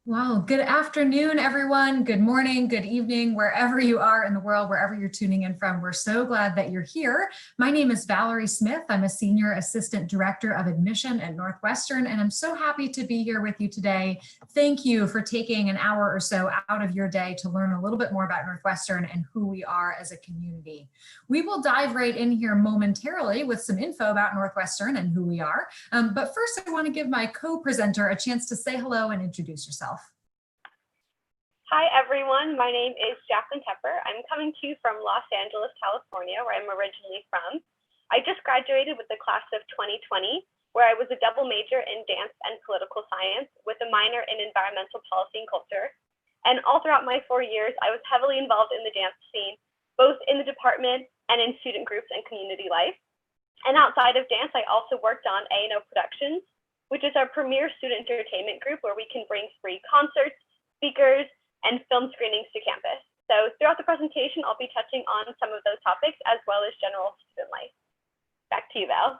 Wow, good afternoon, everyone. Good morning, good evening, wherever you are in the world, wherever you're tuning in from. We're so glad that you're here. My name is Valerie Smith. I'm a Senior Assistant Director of Admission at Northwestern, and I'm so happy to be here with you today. Thank you for taking an hour or so out of your day to learn a little bit more about Northwestern and who we are as a community. We will dive right in here momentarily with some info about Northwestern and who we are. But first, I want to give my co-presenter a chance to say hello and introduce yourself. Hi, everyone. My name is Jacquelyn Tepper. I'm coming to you from Los Angeles, California, where I'm originally from. I just graduated with the class of 2020, where I was a double major in dance and political science with a minor in environmental policy and culture. And all throughout my 4 years, I was heavily involved in the dance scene, both in the department and in student groups and community life. And outside of dance, I also worked on A&O Productions, which is our premier student entertainment group where we can bring free concerts, speakers, and film screenings to campus. So throughout the presentation, I'll be touching on some of those topics as well as general student life. Back to you, Val.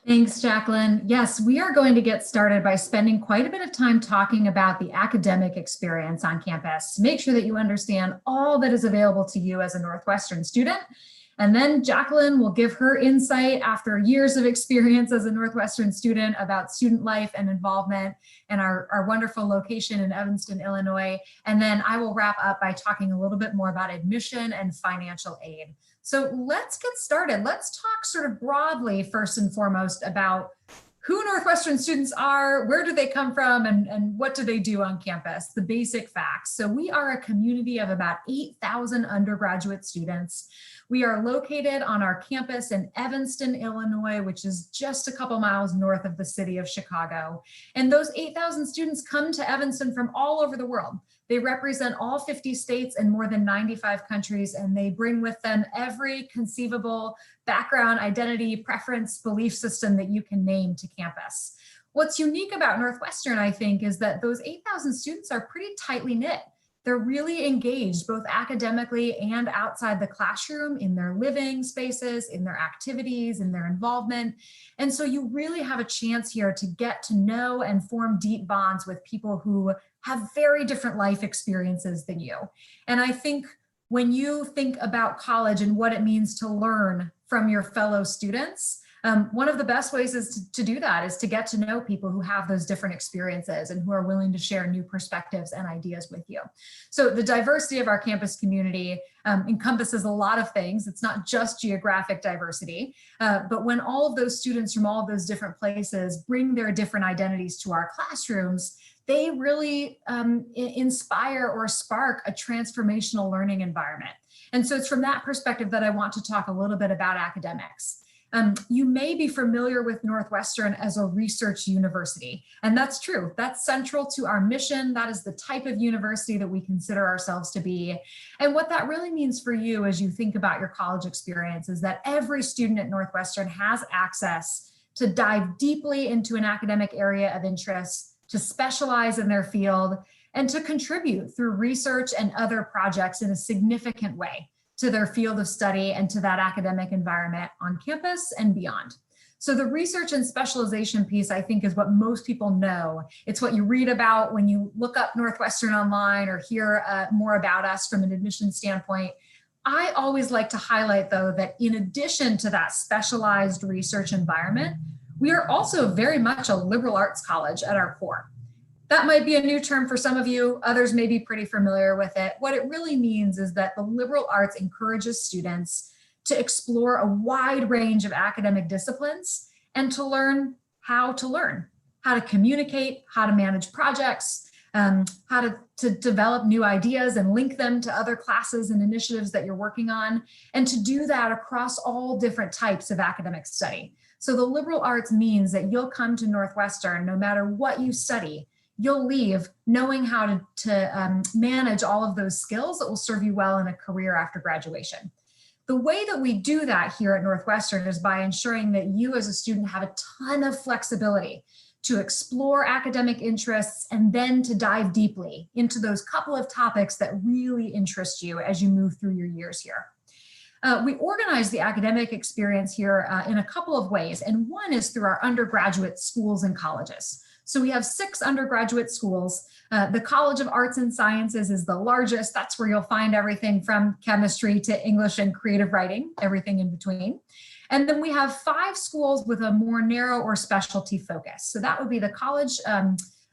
Thanks, Jacquelyn. Yes, we are going to get started by spending quite a bit of time talking about the academic experience on campus to make sure that you understand all that is available to you as a Northwestern student. And then Jacquelyn will give her insight after years of experience as a Northwestern student about student life and involvement and our wonderful location in Evanston, Illinois. And then I will wrap up by talking a little bit more about admission and financial aid. So let's get started. Let's talk sort of broadly, first and foremost, about who Northwestern students are, where do they come from, and what do they do on campus, the basic facts. So we are a community of about 8,000 undergraduate students. We are located on our campus in Evanston, Illinois, which is just a couple miles north of the city of Chicago. And those 8,000 students come to Evanston from all over the world. They represent all 50 states and more than 95 countries, and they bring with them every conceivable background, identity, preference, belief system that you can name to campus. What's unique about Northwestern, I think, is that those 8,000 students are pretty tightly knit. They're really engaged both academically and outside the classroom in their living spaces, in their activities, in their involvement. And so you really have a chance here to get to know and form deep bonds with people who have very different life experiences than you. And I think when you think about college and what it means to learn from your fellow students, one of the best ways is to do that is to get to know people who have those different experiences and who are willing to share new perspectives and ideas with you. So the diversity of our campus community encompasses a lot of things. It's not just geographic diversity, but when all of those students from all of those different places bring their different identities to our classrooms, they really inspire or spark a transformational learning environment. And so it's from that perspective that I want to talk a little bit about academics. You may be familiar with Northwestern as a research university, and that's true. That's central to our mission. That is the type of university that we consider ourselves to be. And what that really means for you as you think about your college experience is that every student at Northwestern has access to dive deeply into an academic area of interest, to specialize in their field, and to contribute through research and other projects in a significant way to their field of study and to that academic environment on campus and beyond. So the research and specialization piece, I think, is what most people know. It's what you read about when you look up Northwestern online or hear more about us from an admissions standpoint. I always like to highlight, though, that in addition to that specialized research environment, we are also very much a liberal arts college at our core. That might be a new term for some of you. Others may be pretty familiar with it. What it really means is that the liberal arts encourages students to explore a wide range of academic disciplines and to learn, how to communicate, how to manage projects, how to develop new ideas and link them to other classes and initiatives that you're working on, and to do that across all different types of academic study. So the liberal arts means that you'll come to Northwestern no matter what you study. You'll leave knowing how to manage all of those skills that will serve you well in a career after graduation. The way that we do that here at Northwestern is by ensuring that you as a student have a ton of flexibility to explore academic interests and then to dive deeply into those couple of topics that really interest you as you move through your years here. We organize the academic experience here in a couple of ways, and one is through our undergraduate schools and colleges. So we have 6 undergraduate schools. The College of Arts and Sciences is the largest. That's where you'll find everything from chemistry to English and creative writing, everything in between. And then we have 5 schools with a more narrow or specialty focus. So that would be the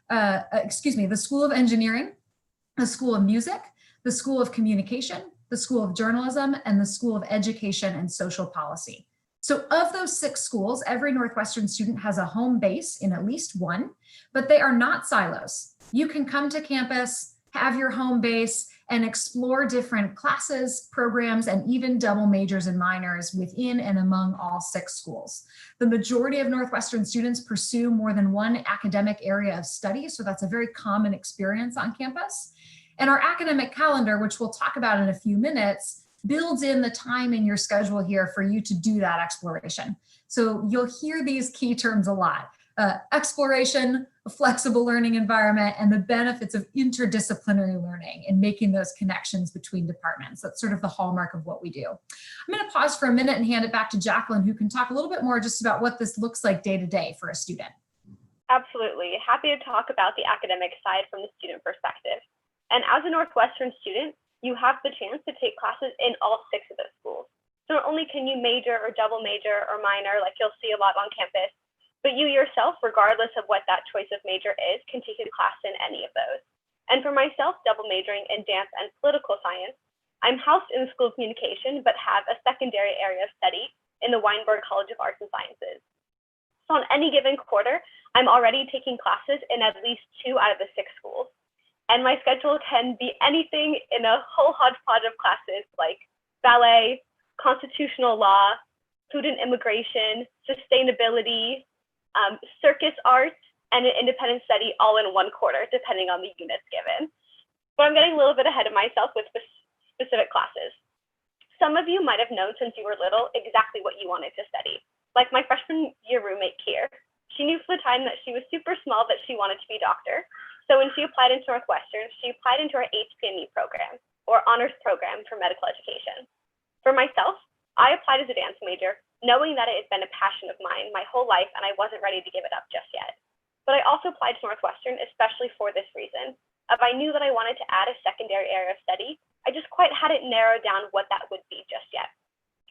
the School of Engineering, the School of Music, the School of Communication, the School of Journalism, and the School of Education and Social Policy. So of those 6 schools, every Northwestern student has a home base in at least one, but they are not silos. You can come to campus, have your home base, and explore different classes, programs, and even double majors and minors within and among all 6 schools. The majority of Northwestern students pursue more than one academic area of study, so that's a very common experience on campus. And our academic calendar, which we'll talk about in a few minutes, builds in the time in your schedule here for you to do that exploration. So you'll hear these key terms a lot. Exploration, a flexible learning environment, and the benefits of interdisciplinary learning and making those connections between departments. That's sort of the hallmark of what we do. I'm going to pause for a minute and hand it back to Jacquelyn, who can talk a little bit more just about what this looks like day to day for a student. Absolutely. Happy to talk about the academic side from the student perspective. And as a Northwestern student, you have the chance to take classes in all 6 of those schools. So not only can you major or double major or minor, like you'll see a lot on campus, but you yourself, regardless of what that choice of major is, can take a class in any of those. And for myself, double majoring in dance and political science, I'm housed in the School of Communication, but have a secondary area of study in the Weinberg College of Arts and Sciences. So on any given quarter, I'm already taking classes in at least 2 out of the 6 schools. And my schedule can be anything in a whole hodgepodge of classes like ballet, constitutional law, food and immigration, sustainability, circus arts, and an independent study all in one quarter, depending on the units given. But I'm getting a little bit ahead of myself with specific classes. Some of you might have known since you were little exactly what you wanted to study. Like my freshman year roommate, Kier. She knew for the time that she was super small that she wanted to be a doctor. So when she applied into Northwestern, she applied into our HPME program, or honors program for medical education. For myself, I applied as a dance major, knowing that it had been a passion of mine my whole life and I wasn't ready to give it up just yet. But I also applied to Northwestern, especially for this reason. If I knew that I wanted to add a secondary area of study, I just quite hadn't narrowed down what that would be just yet.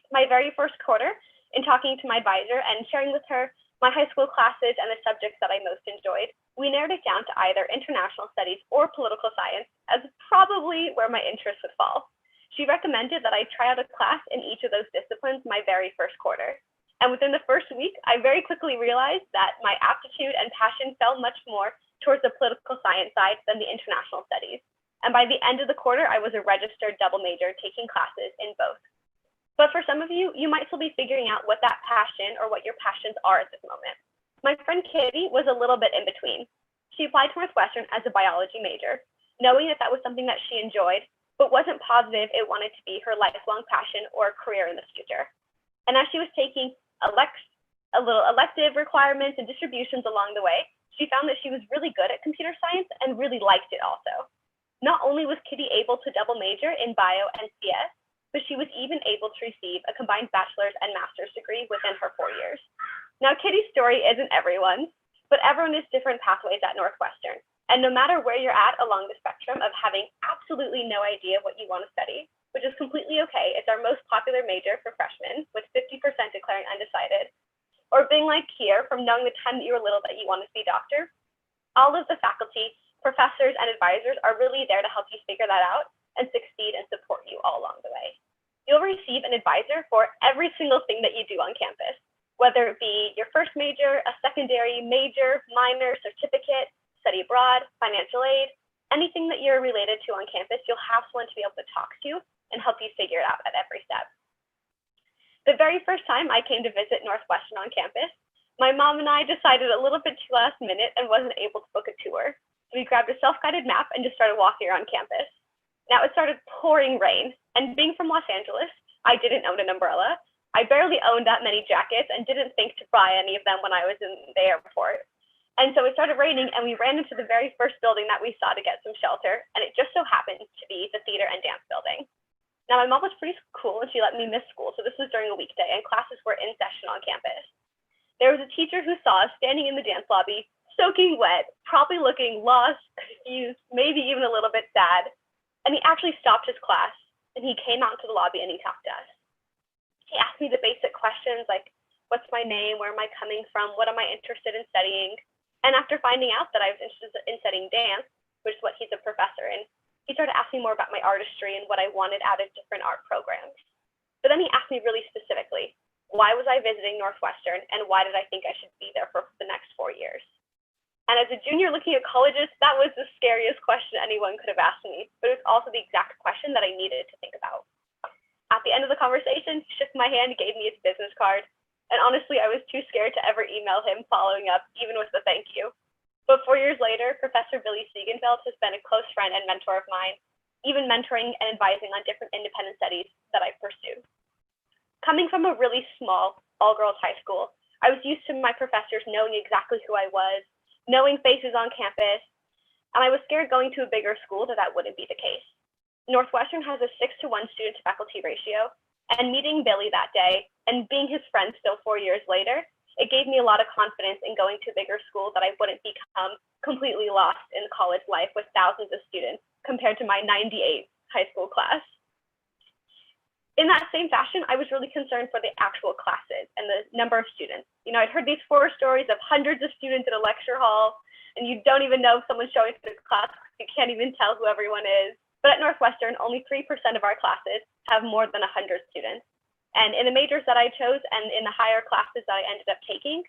My very first quarter, in talking to my advisor and sharing with her my high school classes and the subjects that I most enjoyed, we narrowed it down to either international studies or political science as probably where my interests would fall. She recommended that I try out a class in each of those disciplines my very first quarter. And within the first week, I very quickly realized that my aptitude and passion fell much more towards the political science side than the international studies. And by the end of the quarter, I was a registered double major taking classes in both. But for some of you, you might still be figuring out what that passion or what your passions are at this moment. My friend Kitty was a little bit in between. She applied to Northwestern as a biology major, knowing that that was something that she enjoyed, but wasn't positive it wanted to be her lifelong passion or career in the future. And as she was taking little elective requirements and distributions along the way, she found that she was really good at computer science and really liked it also. Not only was Kitty able to double major in bio and CS, but she was even able to receive a combined bachelor's and master's degree within her 4 years. Now, Kitty's story isn't everyone's, but everyone has different pathways at Northwestern. And no matter where you're at along the spectrum of having absolutely no idea what you want to study, which is completely okay, it's our most popular major for freshmen, with 50% declaring undecided, or being like Kier from knowing the time that you were little that you wanted to be a doctor, all of the faculty, professors, and advisors are really there to help you figure that out and succeed and support you all along the way. You'll receive an advisor for every single thing that you do on campus, whether it be your first major, a secondary, major, minor, certificate, study abroad, financial aid, anything that you're related to on campus, you'll have someone to be able to talk to and help you figure it out at every step. The very first time I came to visit Northwestern on campus, my mom and I decided a little bit too last minute and wasn't able to book a tour. So we grabbed a self-guided map and just started walking around campus. Now it started pouring rain, and being from Los Angeles, I didn't own an umbrella. I barely owned that many jackets and didn't think to buy any of them when I was in the airport. And so it started raining and we ran into the very first building that we saw to get some shelter. And it just so happened to be the theater and dance building. Now my mom was pretty cool and she let me miss school. So this was during a weekday and classes were in session on campus. There was a teacher who saw us standing in the dance lobby, soaking wet, probably looking lost, confused, maybe even a little bit sad. And he actually stopped his class and he came out to the lobby and he talked to us. He asked me the basic questions like, what's my name? Where am I coming from? What am I interested in studying? And after finding out that I was interested in studying dance, which is what he's a professor in, he started asking more about my artistry and what I wanted out of different art programs. But then he asked me really specifically, why was I visiting Northwestern and why did I think I should be there for the next 4 years? And as a junior looking at colleges, that was the scariest question anyone could have asked me, but it was also the exact question that I needed to think about. At the end of the conversation, he shook my hand, gave me his business card, and honestly, I was too scared to ever email him following up, even with a thank you. But 4 years later, Professor Billy Siegenfeld has been a close friend and mentor of mine, even mentoring and advising on different independent studies that I pursue. Coming from a really small, all-girls high school, I was used to my professors knowing exactly who I was, knowing faces on campus, and I was scared going to a bigger school that wouldn't be the case. Northwestern has a 6-to-1 student-to-faculty ratio, and meeting Billy that day and being his friend still 4 years later, it gave me a lot of confidence in going to a bigger school that I wouldn't become completely lost in college life with thousands of students compared to my 98 high school class. In that same fashion, I was really concerned for the actual classes and the number of students. You know, I'd heard these horror stories of hundreds of students in a lecture hall, and you don't even know if someone's showing up to the class. You can't even tell who everyone is. But at Northwestern, only 3% of our classes have more than 100 students. And in the majors that I chose and in the higher classes that I ended up taking,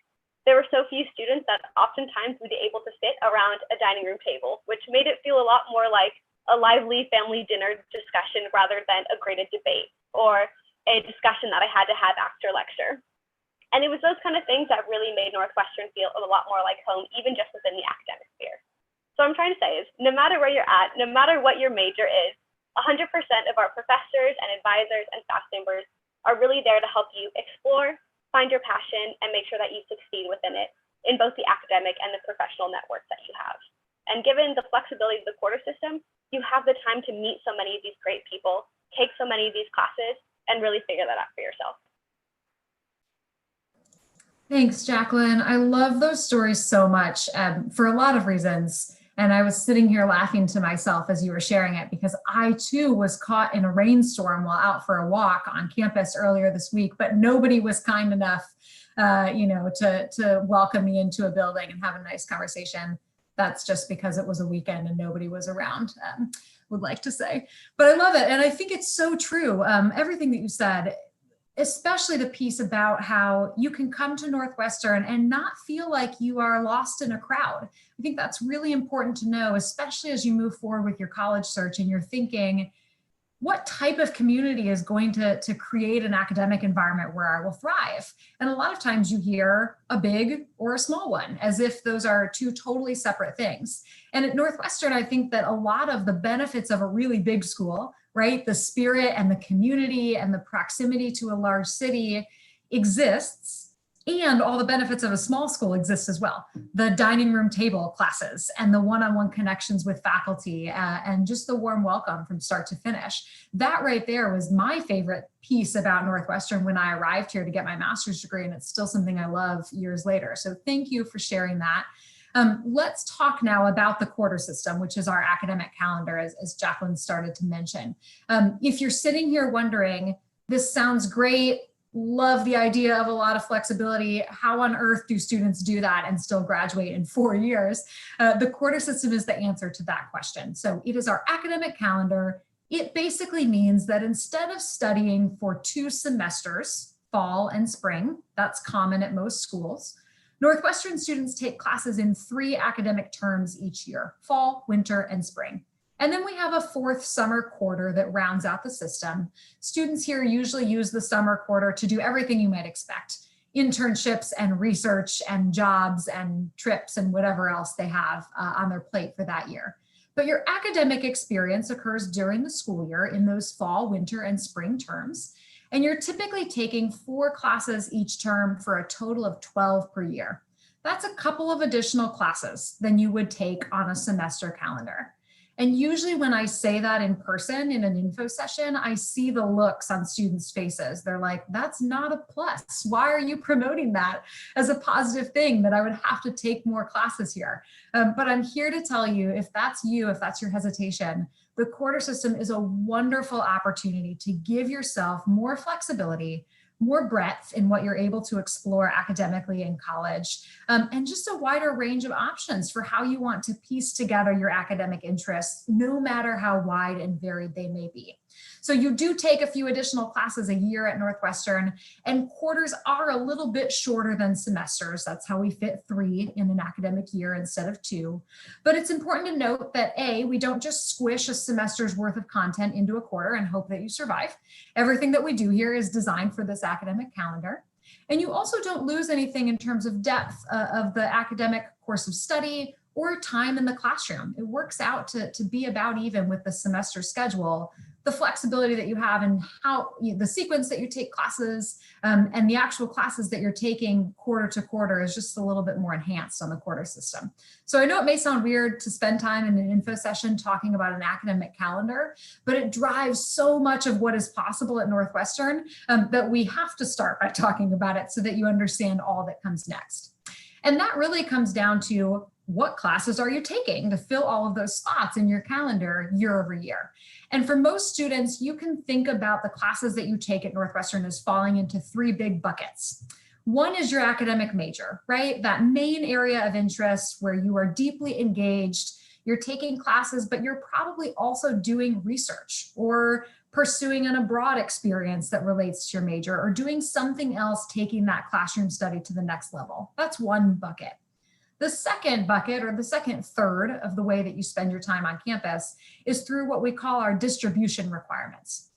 there were so few students that oftentimes we'd be able to sit around a dining room table, which made it feel a lot more like a lively family dinner discussion rather than a graded debate or a discussion that I had to have after lecture. And it was those kind of things that really made Northwestern feel a lot more like home, even just within the academic sphere. So what I'm trying to say is, no matter where you're at, no matter what your major is, 100% of our professors and advisors and staff members are really there to help you explore, find your passion, and make sure that you succeed within it in both the academic and the professional network that you have. And given the flexibility of the quarter system, you have the time to meet so many of these great people, take so many of these classes, and really figure that out for yourself. Thanks, Jacquelyn. I love those stories so much for a lot of reasons. And I was sitting here laughing to myself as you were sharing it because I too was caught in a rainstorm while out for a walk on campus earlier this week, but nobody was kind enough, to welcome me into a building and have a nice conversation. That's just because it was a weekend and nobody was around, would like to say. But I love it. And I think it's so true. Everything that you said, especially the piece about how you can come to Northwestern and not feel like you are lost in a crowd. I think that's really important to know, especially as you move forward with your college search and you're thinking, what type of community is going to create an academic environment where I will thrive? And a lot of times you hear a big or a small one, as if those are two totally separate things. And at Northwestern, I think that a lot of the benefits of a really big school, right? The spirit and the community and the proximity to a large city exists, and all the benefits of a small school exist as well. The dining room table classes and the one-on-one connections with faculty and just the warm welcome from start to finish. That right there was my favorite piece about Northwestern when I arrived here to get my master's degree, and it's still something I love years later. So thank you for sharing that. Let's talk now about the quarter system, which is our academic calendar, as Jacquelyn started to mention. If you're sitting here wondering, this sounds great, love the idea of a lot of flexibility, how on earth do students do that and still graduate in 4 years? The quarter system is the answer to that question. So it is our academic calendar. It basically means that instead of studying for 2 semesters, fall and spring, that's common at most schools, Northwestern students take classes in 3 academic terms each year, fall, winter, and spring. And then we have a 4th summer quarter that rounds out the system. Students here usually use the summer quarter to do everything you might expect: internships and research and jobs and trips and whatever else they have on their plate for that year. But your academic experience occurs during the school year in those fall, winter, and spring terms. And you're typically taking 4 classes each term for a total of 12 per year. That's a couple of additional classes than you would take on a semester calendar. And usually when I say that in person in an info session, I see the looks on students' faces. They're like, that's not a plus. Why are you promoting that as a positive thing that I would have to take more classes here? But I'm here to tell you, if that's you, if that's your hesitation, the quarter system is a wonderful opportunity to give yourself more flexibility, more breadth in what you're able to explore academically in college, and just a wider range of options for how you want to piece together your academic interests, no matter how wide and varied they may be. So you do take a few additional classes a year at Northwestern, and quarters are a little bit shorter than semesters. That's how we fit 3 in an academic year instead of 2. But it's important to note that we don't just squish a semester's worth of content into a quarter and hope that you survive. Everything that we do here is designed for this academic calendar. And you also don't lose anything in terms of depth of the academic course of study or time in the classroom. It works out to be about even with the semester schedule. The flexibility that you have and how the sequence that you take classes and the actual classes that you're taking quarter to quarter is just a little bit more enhanced on the quarter system. So I know it may sound weird to spend time in an info session talking about an academic calendar, but it drives so much of what is possible at Northwestern that we have to start by talking about it so that you understand all that comes next. And that really comes down to what classes are you taking to fill all of those spots in your calendar year over year. And for most students, you can think about the classes that you take at Northwestern as falling into 3 big buckets. One is your academic major, right? That main area of interest where you are deeply engaged, you're taking classes, but you're probably also doing research or pursuing an abroad experience that relates to your major or doing something else, taking that classroom study to the next level. That's one bucket. The second bucket, or the second third of the way that you spend your time on campus, is through what we call our distribution requirements.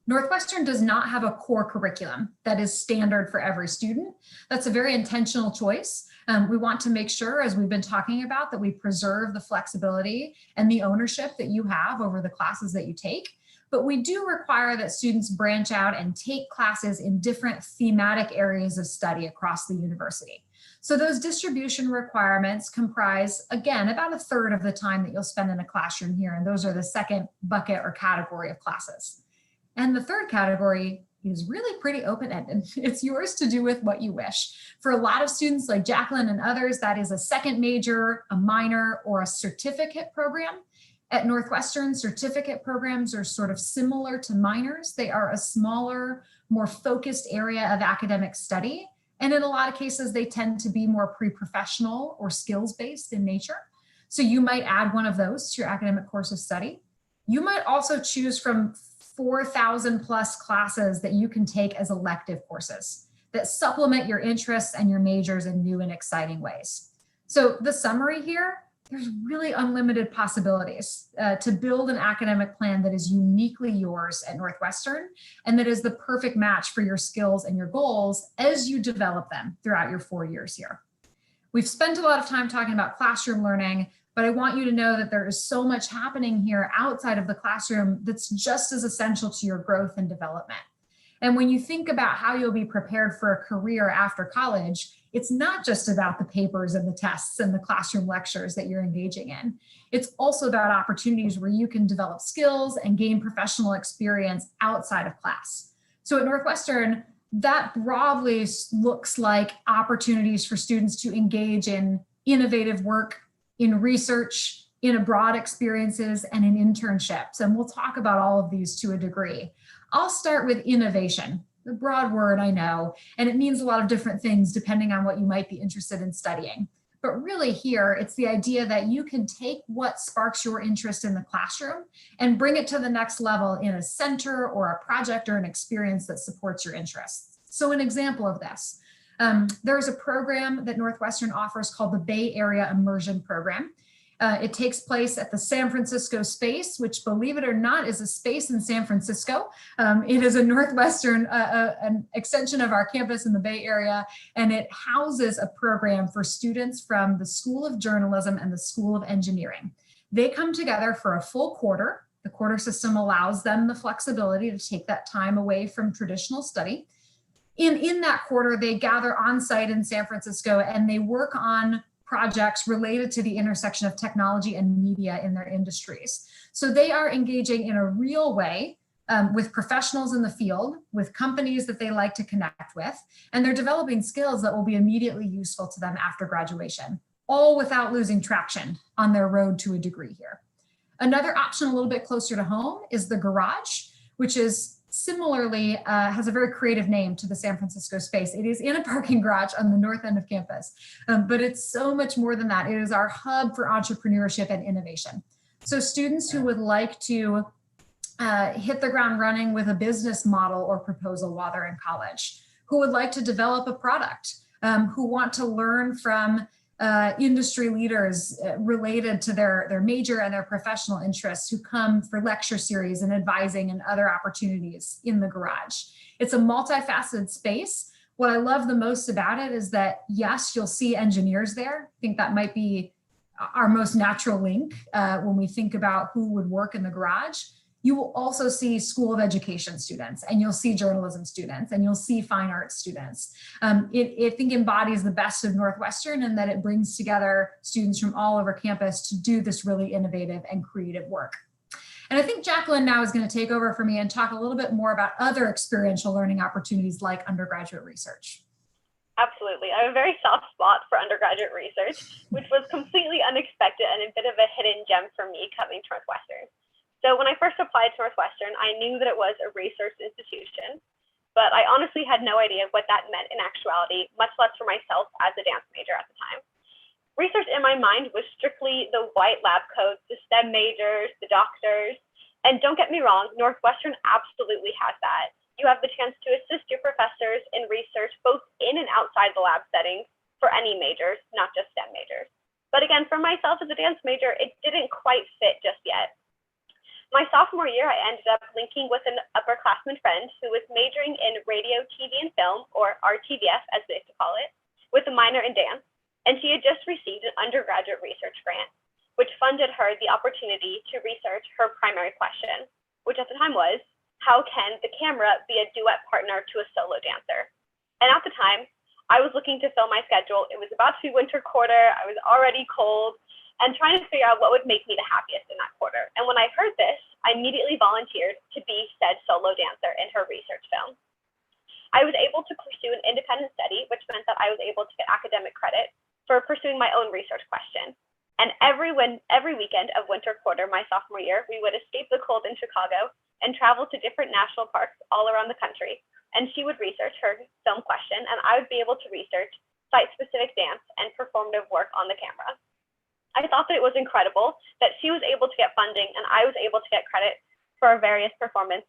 Northwestern does not have a core curriculum that is standard for every student. That's a very intentional choice. We want to make sure, as we've been talking about, that we preserve the flexibility and the ownership that you have over the classes that you take. But we do require that students branch out and take classes in different thematic areas of study across the university. So those distribution requirements comprise, again, about a third of the time that you'll spend in a classroom here. And those are the second bucket or category of classes. And the third category is really pretty open-ended. It's yours to do with what you wish. For a lot of students like Jacquelyn and others, that is a second major, a minor, or a certificate program. At Northwestern, certificate programs are sort of similar to minors. They are a smaller, more focused area of academic study. And in a lot of cases, they tend to be more pre-professional or skills-based in nature. So you might add one of those to your academic course of study. You might also choose from 4,000 plus classes that you can take as elective courses that supplement your interests and your majors in new and exciting ways. So the summary here, there's really unlimited possibilities to build an academic plan that is uniquely yours at Northwestern and that is the perfect match for your skills and your goals as you develop them throughout your 4 years here. We've spent a lot of time talking about classroom learning, but I want you to know that there is so much happening here outside of the classroom that's just as essential to your growth and development. And when you think about how you'll be prepared for a career after college, it's not just about the papers and the tests and the classroom lectures that you're engaging in. It's also about opportunities where you can develop skills and gain professional experience outside of class. So at Northwestern, that broadly looks like opportunities for students to engage in innovative work, in research, in abroad experiences, and in internships. And we'll talk about all of these to a degree. I'll start with innovation, a broad word, I know, and it means a lot of different things depending on what you might be interested in studying. But really here, it's the idea that you can take what sparks your interest in the classroom and bring it to the next level in a center or a project or an experience that supports your interests. So an example of this, there's a program that Northwestern offers called the Bay Area Immersion Program. It takes place at the San Francisco space, which, believe it or not, is a space in San Francisco. It is a Northwestern, an extension of our campus in the Bay Area, and it houses a program for students from the School of Journalism and the School of Engineering. They come together for a full quarter. The quarter system allows them the flexibility to take that time away from traditional study. In that quarter, they gather on site in San Francisco and they work on projects related to the intersection of technology and media in their industries. So they are engaging in a real way with professionals in the field, with companies that they like to connect with, and they're developing skills that will be immediately useful to them after graduation, all without losing traction on their road to a degree here. Another option a little bit closer to home is the Garage, which is similarly has a very creative name to the San Francisco space. It is in a parking garage on the north end of campus, but it's so much more than that. It is our hub for entrepreneurship and innovation. So students who would like to hit the ground running with a business model or proposal while they're in college, who would like to develop a product, who want to learn from industry leaders related to their major and their professional interests, who come for lecture series and advising and other opportunities in the Garage. It's a multifaceted space. What I love the most about it is that, yes, you'll see engineers there. I think that might be our most natural link when we think about who would work in the Garage. You will also see School of Education students, and you'll see journalism students, and you'll see fine arts students. It I think embodies the best of Northwestern, in that it brings together students from all over campus to do this really innovative and creative work. And I think Jacquelyn now is going to take over for me and talk a little bit more about other experiential learning opportunities like undergraduate research. Absolutely. I have a very soft spot for undergraduate research, which was completely unexpected and a bit of a hidden gem for me coming to Northwestern. So when I first applied to Northwestern, I knew that it was a research institution, but I honestly had no idea what that meant in actuality, much less for myself as a dance major at the time. Research in my mind was strictly the white lab coats, the STEM majors, the doctors. And don't get me wrong, Northwestern absolutely has that. You have the chance to assist your professors in research, both in and outside the lab setting, for any majors, not just STEM majors. But again, for myself as a dance major, it didn't quite fit just yet. My sophomore year, I ended up linking with an upperclassman friend who was majoring in radio, TV, and film, or RTVF as they like to call it, with a minor in dance, and she had just received an undergraduate research grant, which funded her the opportunity to research her primary question, which at the time was, how can the camera be a duet partner to a solo dancer? And at the time, I was looking to fill my schedule. It was about to be winter quarter. I was already cold, and trying to figure out what would make me the happiest in that quarter. And when I heard this, I immediately volunteered to be said solo dancer in her research film. I was able to pursue an independent study, which meant that I was able to get academic credit for pursuing my own research question. And every weekend of winter quarter, my sophomore year, we would escape the cold in Chicago and travel to different national parks all around the country. And she would research her film question, and I would be able to research site-specific dance and performative work on the camera. I thought that it was incredible that she was able to get funding and I was able to get credit for our various performance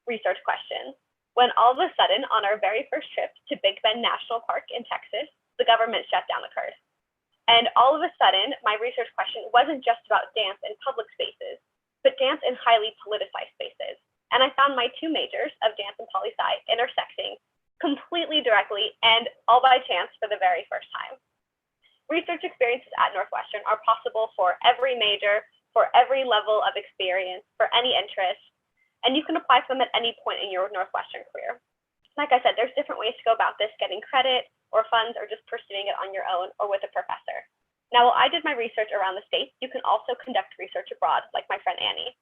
research questions, when all of a sudden, on our very first trip to Big Bend National Park in Texas, the government shutdown occurred. And all of a sudden, my research question wasn't just about dance in public spaces, but dance in highly politicized spaces. And I found my two majors of dance and poli-sci intersecting completely directly and all by chance for the very first time. Research experiences at Northwestern are possible for every major, for every level of experience, for any interest, and you can apply for them at any point in your Northwestern career. Like I said, there's different ways to go about this, getting credit or funds or just pursuing it on your own or with a professor. Now, while I did my research around the States, you can also conduct research abroad, like my friend Annie.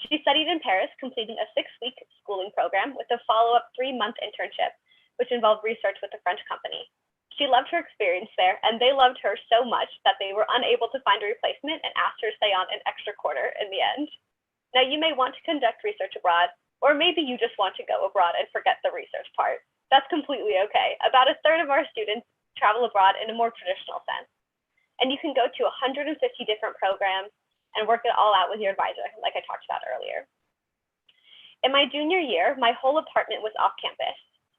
She studied in Paris, completing a 6-week schooling program with a follow-up 3-month internship, which involved research with a French company. She loved her experience there, and they loved her so much that they were unable to find a replacement and asked her to stay on an extra quarter in the end. Now, you may want to conduct research abroad, or maybe you just want to go abroad and forget the research part. That's completely okay. About a third of our students travel abroad in a more traditional sense. And you can go to 150 different programs and work it all out with your advisor, like I talked about earlier. In my junior year, my whole apartment was off campus.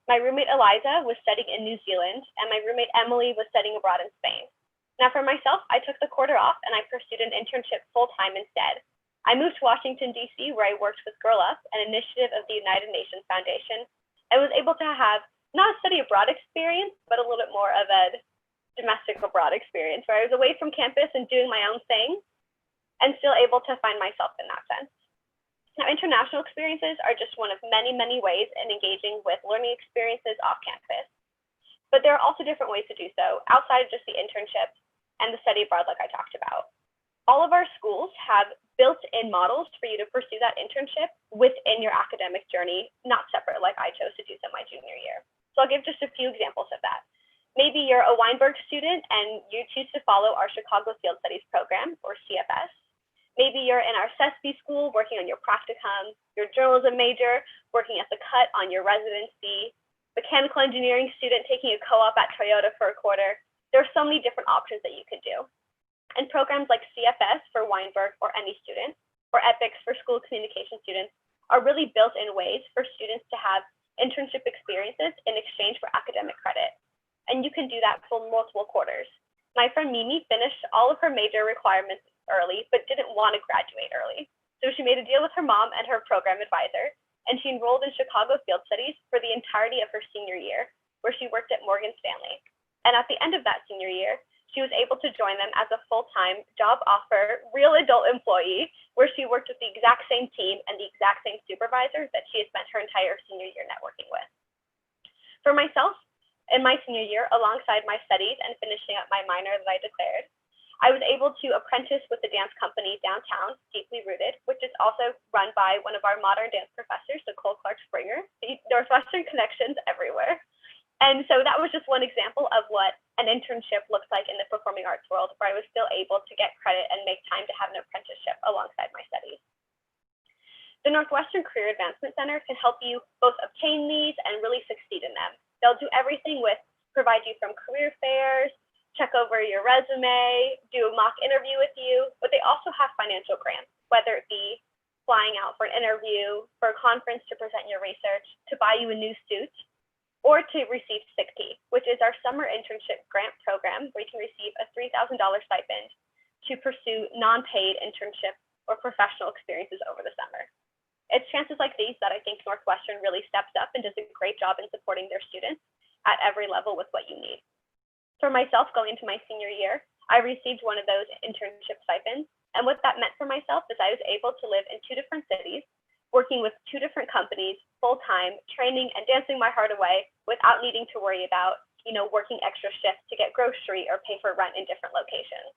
My roommate Eliza was studying in New Zealand, and my roommate Emily was studying abroad in Spain. Now for myself, I took the quarter off and I pursued an internship full-time instead. I moved to Washington, D.C., where I worked with Girl Up, an initiative of the United Nations Foundation, and was able to have not a study abroad experience, but a little bit more of a domestic abroad experience, where I was away from campus and doing my own thing, and still able to find myself in that sense. Now, international experiences are just one of many, many ways in engaging with learning experiences off campus. But there are also different ways to do so outside of just the internship. and the study abroad like I talked about. All of our schools have built-in models for you to pursue that internship within your academic journey, not separate like I chose to do so my junior year. So I'll give just a few examples of that. Maybe you're a Weinberg student and you choose to follow our Chicago Field Studies program, or CFS. Maybe you're in our CESP school working on your practicum, your journalism major working at the Cut on your residency, mechanical engineering student taking a co-op at Toyota for a quarter. There are so many different options that you could do. And programs like CFS for Weinberg or any student, or EPICS for school communication students, are really built in ways for students to have internship experiences in exchange for academic credit. And you can do that for multiple quarters. My friend Mimi finished all of her major requirements early, but didn't want to graduate early. So she made a deal with her mom and her program advisor, and she enrolled in Chicago Field Studies for the entirety of her senior year, where she worked at Morgan Stanley. And at the end of that senior year, she was able to join them as a full-time job offer, real adult employee, where she worked with the exact same team and the exact same supervisor that she had spent her entire senior year networking with. For myself, in my senior year, alongside my studies and finishing up my minor that I declared, I was able to apprentice with the dance company downtown, Deeply Rooted, which is also run by one of our modern dance professors, Nicole Clark Springer. Northwestern connections everywhere. And so that was just one example of what an internship looks like in the performing arts world, where I was still able to get credit and make time to have an apprenticeship alongside my studies. The Northwestern Career Advancement Center can help you both obtain these and really succeed in them. They'll do everything with provide you from career fairs, check over your resume, do a mock interview with you, but they also have financial grants, whether it be flying out for an interview, for a conference to present your research, to buy you a new suit, or to receive SIGP, which is our summer internship grant program, where you can receive a $3,000 stipend to pursue non-paid internship or professional experiences over the summer. It's chances like these that I think Northwestern really steps up and does a great job in supporting their students at every level with what you need. For myself, going into my senior year, I received one of those internship stipends. And what that meant for myself is I was able to live in 2 different cities, working with 2 different companies, full-time, training and dancing my heart away without needing to worry about, working extra shifts to get grocery or pay for rent in different locations.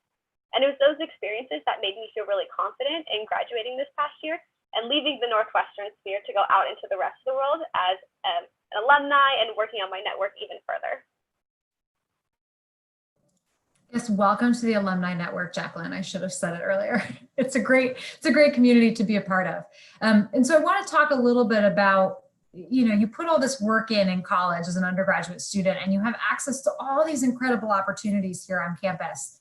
And it was those experiences that made me feel really confident in graduating this past year and leaving the Northwestern sphere to go out into the rest of the world as an alumni and working on my network even further. Yes, welcome to the Alumni Network, Jacquelyn. I should have said it earlier. It's a great community to be a part of. And so I want to talk a little bit about, you put all this work in college as an undergraduate student, and you have access to all these incredible opportunities here on campus.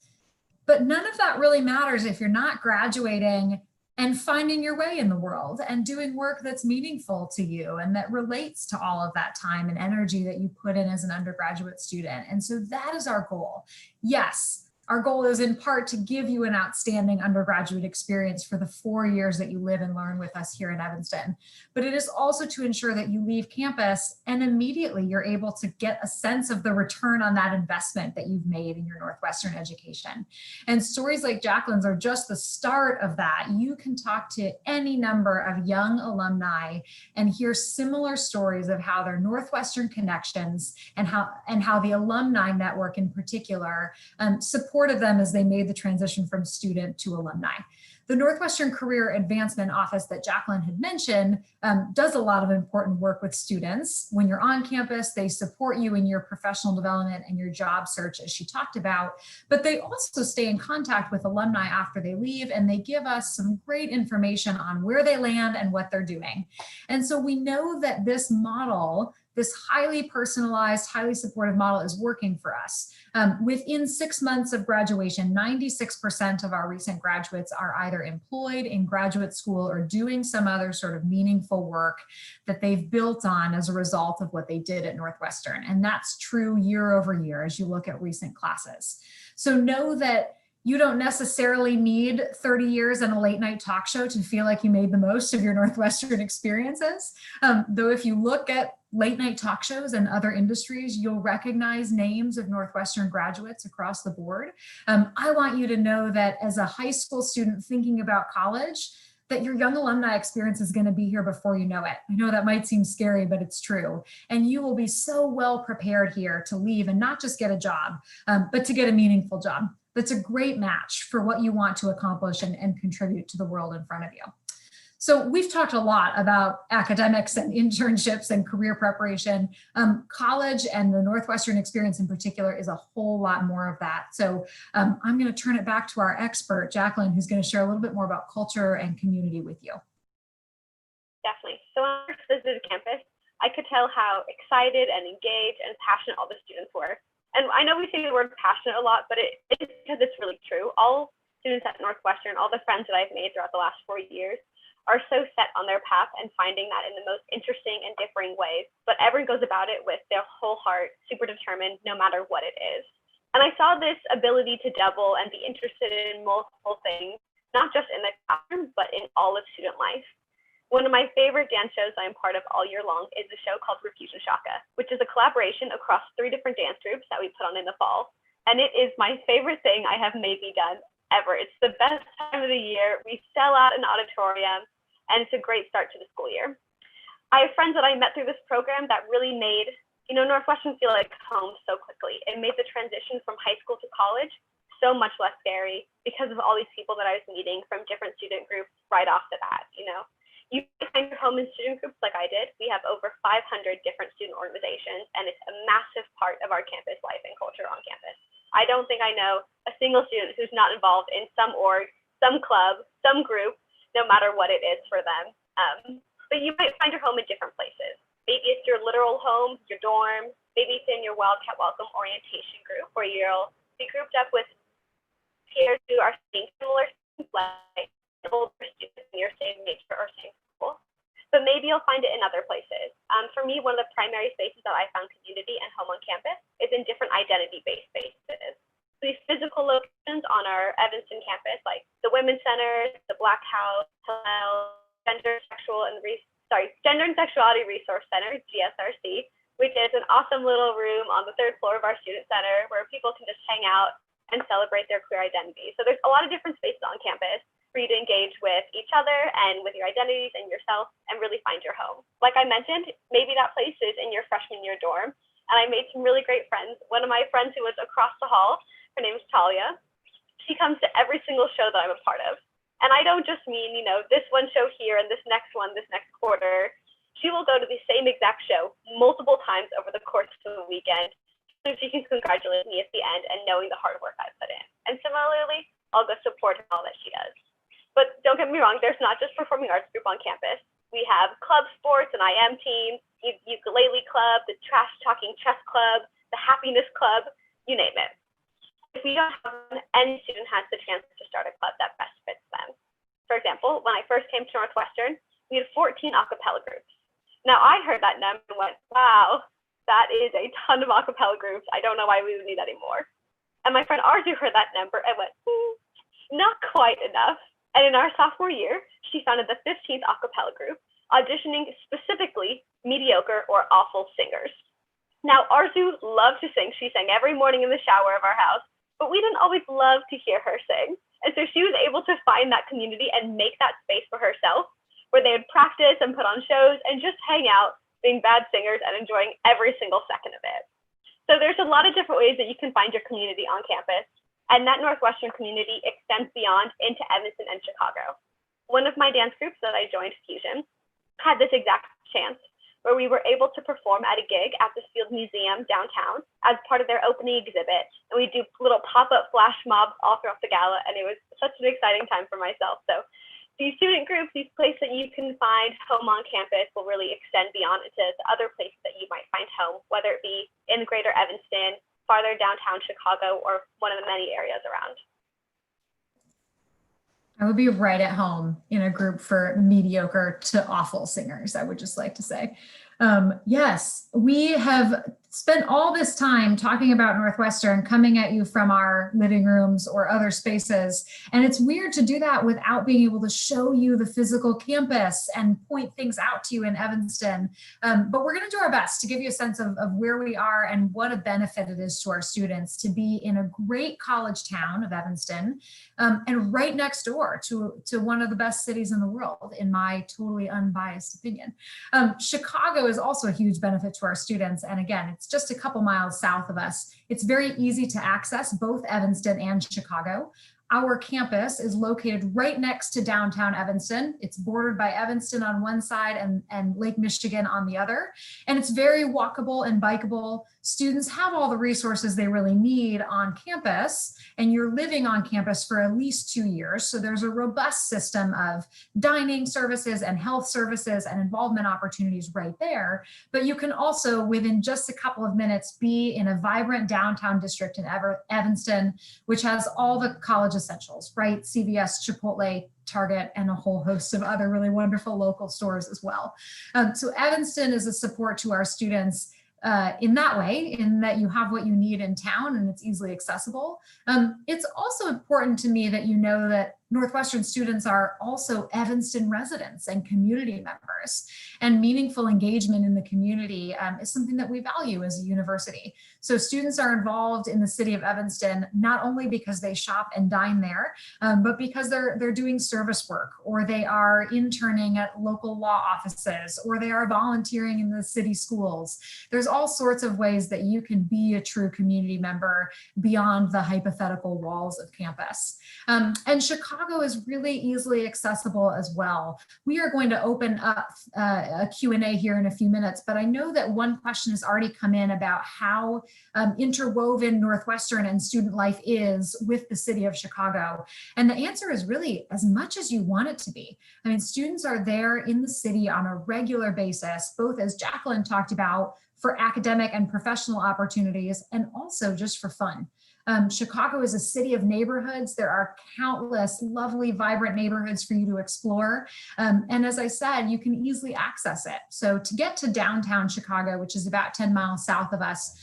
But none of that really matters if you're not graduating and finding your way in the world and doing work that's meaningful to you and that relates to all of that time and energy that you put in as an undergraduate student. And so that is our goal. Yes, our goal is in part to give you an outstanding undergraduate experience for the 4 years that you live and learn with us here in Evanston. But it is also to ensure that you leave campus and immediately you're able to get a sense of the return on that investment that you've made in your Northwestern education. And stories like Jacquelyn's are just the start of that. You can talk to any number of young alumni and hear similar stories of how their Northwestern connections and how the alumni network in particular supported them as they made the transition from student to alumni. The Northwestern Career Advancement Office that Jacquelyn had mentioned does a lot of important work with students. When you're on campus, they support you in your professional development and your job search, as she talked about, but they also stay in contact with alumni after they leave, and they give us some great information on where they land and what they're doing. And so we know that this model, this highly personalized, highly supportive model is working for us. Within 6 months of graduation, 96% of our recent graduates are either employed in graduate school or doing some other sort of meaningful work that they've built on as a result of what they did at Northwestern. And that's true year over year as you look at recent classes. So know that you don't necessarily need 30 years and a late night talk show to feel like you made the most of your Northwestern experiences. Though if you look at late night talk shows and other industries, you'll recognize names of Northwestern graduates across the board. I want you to know that as a high school student thinking about college, that your young alumni experience is going to be here before you know it. I know that might seem scary, but it's true. And you will be so well prepared here to leave and not just get a job, but to get a meaningful job. that's a great match for what you want to accomplish and contribute to the world in front of you. So we've talked a lot about academics and internships and career preparation. College and the Northwestern experience in particular is a whole lot more of that. So I'm going to turn it back to our expert, Jacquelyn, who's going to share a little bit more about culture and community with you. Definitely. So when I first visited campus, I could tell how excited and engaged and passionate all the students were. And I know we say the word passionate a lot, but it is because it's really true. All students at Northwestern, all the friends that I've made throughout the last 4 years, are so set on their path and finding that in the most interesting and differing ways. But everyone goes about it with their whole heart, super determined, no matter what it is. And I saw this ability to double and be interested in multiple things, not just in the classroom, but in all of student life. One of my favorite dance shows I'm part of all year long is a show called Refusion Shaka, which is a collaboration across 3 different dance groups that we put on in the fall. And it is my favorite thing I have maybe done ever. It's the best time of the year. We sell out an auditorium, and it's a great start to the school year. I have friends that I met through this program that really made, Northwestern feel like home so quickly. It made the transition from high school to college so much less scary because of all these people that I was meeting from different student groups right off the bat. You find your home in student groups like I did. We have over 500 different student organizations, and it's a massive part of our campus life and culture on campus. I don't think I know a single student who's not involved in some org, some club, some group, no matter what it is for them. But you might find your home in different places. Maybe it's your literal home, your dorm. Maybe it's in your Wildcat Welcome orientation group where you'll be grouped up with peers who are seeing similar things like older students in your same major or same school. But maybe you'll find it in other places. For me, one of the primary spaces that I found community and home on campus is in different identity-based spaces. These physical locations on our Evanston campus, like the Women's Center, the Black House, Gender and Sexuality Resource Center, GSRC, which is an awesome little room on the 3rd floor of our student center where people can just hang out and celebrate their queer identity. So there's a lot of different spaces on campus for you to engage with each other and with your identities and yourself and really find your home. Like I mentioned, maybe that place is in your freshman year dorm. And I made some really great friends. One of my friends who was across the hall, her name is Talia. She comes to every single show that I'm a part of. And I don't just mean, this one show here and this next one, this next quarter. She will go to the same exact show multiple times over the course of the weekend so she can congratulate me at the end and knowing the hard work I put in. And similarly, I'll go support her in all that she does. But don't get me wrong, there's not just performing arts group on campus. We have club sports and IM teams, ukulele club, the trash talking chess club, the happiness club, you name it. If we don't have one, any student has the chance to start a club that best fits them. For example, when I first came to Northwestern, we had 14 a cappella groups. Now I heard that number and went, wow, that is a ton of a cappella groups. I don't know why we would need any more. And my friend Arzu heard that number and went, not quite enough. And in our sophomore year, she founded the 15th a cappella group, auditioning specifically mediocre or awful singers. Now, Arzu loved to sing. She sang every morning in the shower of our house, but we didn't always love to hear her sing. And so she was able to find that community and make that space for herself, where they would practice and put on shows and just hang out, being bad singers and enjoying every single second of it. So there's a lot of different ways that you can find your community on campus. And that Northwestern community extends beyond into Evanston and Chicago. One of my dance groups that I joined, Fusion, had this exact chance where we were able to perform at a gig at the Field Museum downtown as part of their opening exhibit. And we do little pop-up flash mobs all throughout the gala, and it was such an exciting time for myself. So these student groups, these places that you can find home on campus will really extend beyond into the other places that you might find home, whether it be in greater Evanston, farther downtown Chicago, or one of the many areas around. I would be right at home in a group for mediocre to awful singers, I would just like to say. Yes, we have spent all this time talking about Northwestern, coming at you from our living rooms or other spaces. And it's weird to do that without being able to show you the physical campus and point things out to you in Evanston. But we're going to do our best to give you a sense of where we are and what a benefit it is to our students to be in a great college town of Evanston, and right next door to one of the best cities in the world, in my totally unbiased opinion. Chicago is also a huge benefit to our students. And again, It's just a couple miles south of us. It's very easy to access both Evanston and Chicago. Our campus is located right next to downtown Evanston. It's bordered by Evanston on one side and Lake Michigan on the other. And it's very walkable and bikeable. Students have all the resources they really need on campus, and you're living on campus for at least 2 years. So there's a robust system of dining services and health services and involvement opportunities right there. But you can also, within just a couple of minutes, be in a vibrant downtown district in Evanston, which has all the college essentials, right? CVS, Chipotle, Target, and a whole host of other really wonderful local stores as well. So Evanston is a support to our students in that way, in that you have what you need in town and it's easily accessible. It's also important to me that you know that Northwestern students are also Evanston residents and community members, and meaningful engagement in the community is something that we value as a university. So students are involved in the city of Evanston, not only because they shop and dine there, but because they're doing service work, or they are interning at local law offices, or they are volunteering in the city schools. There's all sorts of ways that you can be a true community member beyond the hypothetical walls of campus. And Chicago is really easily accessible as well. We are going to open up a Q&A here in a few minutes, but I know that one question has already come in about how interwoven Northwestern and student life is with the city of Chicago. And the answer is really as much as you want it to be. I mean, students are there in the city on a regular basis, both, as Jacquelyn talked about, for academic and professional opportunities, and also just for fun. Chicago is a city of neighborhoods. There are countless lovely, vibrant neighborhoods for you to explore. And as I said, you can easily access it. So to get to downtown Chicago, which is about 10 miles south of us,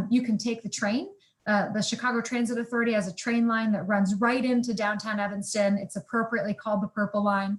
you can take the train. The Chicago Transit Authority has a train line that runs right into downtown Evanston. It's appropriately called the Purple Line.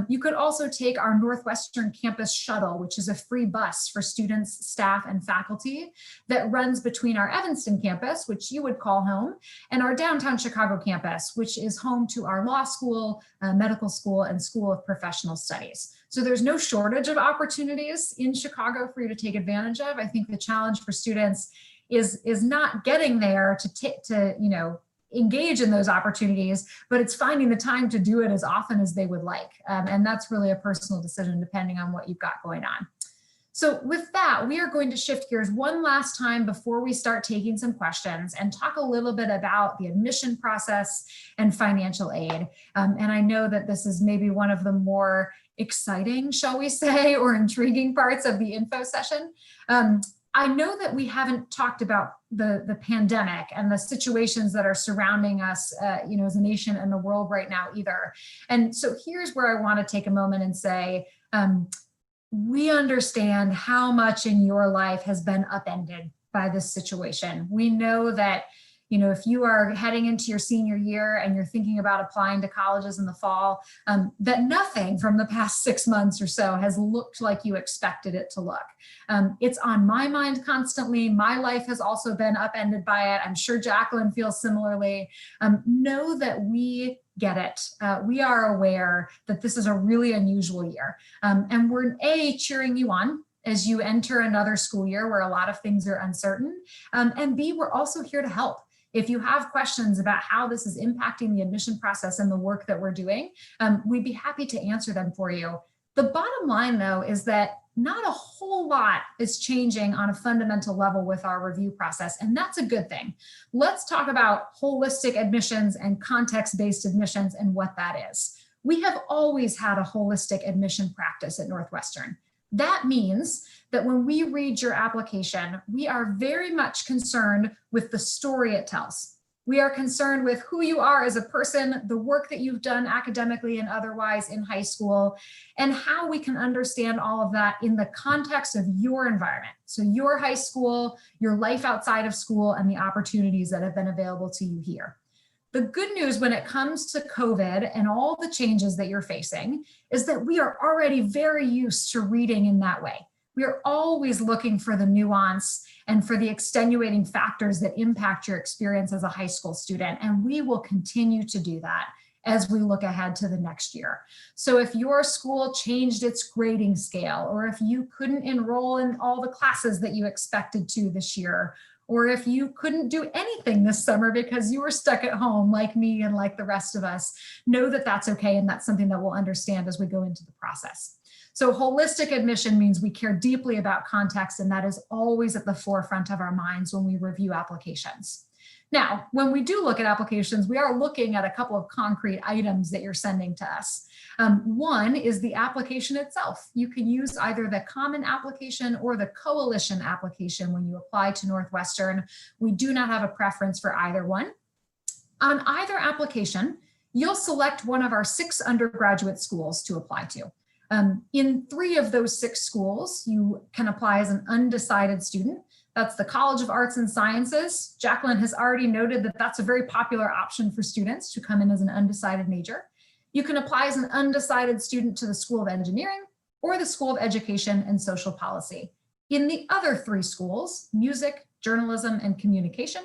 You could also take our Northwestern campus shuttle, which is a free bus for students, staff, and faculty that runs between our Evanston campus, which you would call home, and our downtown Chicago campus, which is home to our law school, medical school, and School of Professional Studies. So there's no shortage of opportunities in Chicago for you to take advantage of. I think the challenge for students is not getting there to engage in those opportunities, but it's finding the time to do it as often as they would like. And that's really a personal decision depending on what you've got going on. So with that, we are going to shift gears one last time before we start taking some questions and talk a little bit about the admission process and financial aid. And I know that this is maybe one of the more exciting, shall we say, or intriguing parts of the info session. I know that we haven't talked about the pandemic and the situations that are surrounding us, as a nation and the world right now either. And so here's where I want to take a moment and say, we understand how much in your life has been upended by this situation. We know that, if you are heading into your senior year and you're thinking about applying to colleges in the fall, that nothing from the past 6 months or so has looked like you expected it to look. It's on my mind constantly. My life has also been upended by it. I'm sure Jacquelyn feels similarly. Know that we get it. We are aware that this is a really unusual year. And we're cheering you on as you enter another school year where a lot of things are uncertain. And B, we're also here to help. If you have questions about how this is impacting the admission process and the work that we're doing, we'd be happy to answer them for you. The bottom line, though, is that not a whole lot is changing on a fundamental level with our review process, and that's a good thing. Let's talk about holistic admissions and context-based admissions and what that is. We have always had a holistic admission practice at Northwestern. That means that when we read your application, we are very much concerned with the story it tells. We are concerned with who you are as a person, the work that you've done academically and otherwise in high school, and how we can understand all of that in the context of your environment. So your high school, your life outside of school, and the opportunities that have been available to you here. The good news when it comes to COVID and all the changes that you're facing is that we are already very used to reading in that way. We are always looking for the nuance and for the extenuating factors that impact your experience as a high school student, and we will continue to do that. as we look ahead to the next year. So if your school changed its grading scale, or if you couldn't enroll in all the classes that you expected to this year, or if you couldn't do anything this summer because you were stuck at home like me and like the rest of us, know that that's okay, and that's something that we'll understand as we go into the process. So holistic admission means we care deeply about context, and that is always at the forefront of our minds when we review applications. Now, when we do look at applications, we are looking at a couple of concrete items that you're sending to us. One is the application itself. You can use either the common application or the coalition application when you apply to Northwestern. We do not have a preference for either one. On either application, you'll select one of our 6 undergraduate schools to apply to. In 3 of those 6 schools, you can apply as an undecided student. That's the College of Arts and Sciences. Jacquelyn has already noted that that's a very popular option for students to come in as an undecided major. You can apply as an undecided student to the School of Engineering or the School of Education and Social Policy. In the other 3 schools, music, journalism, and communication,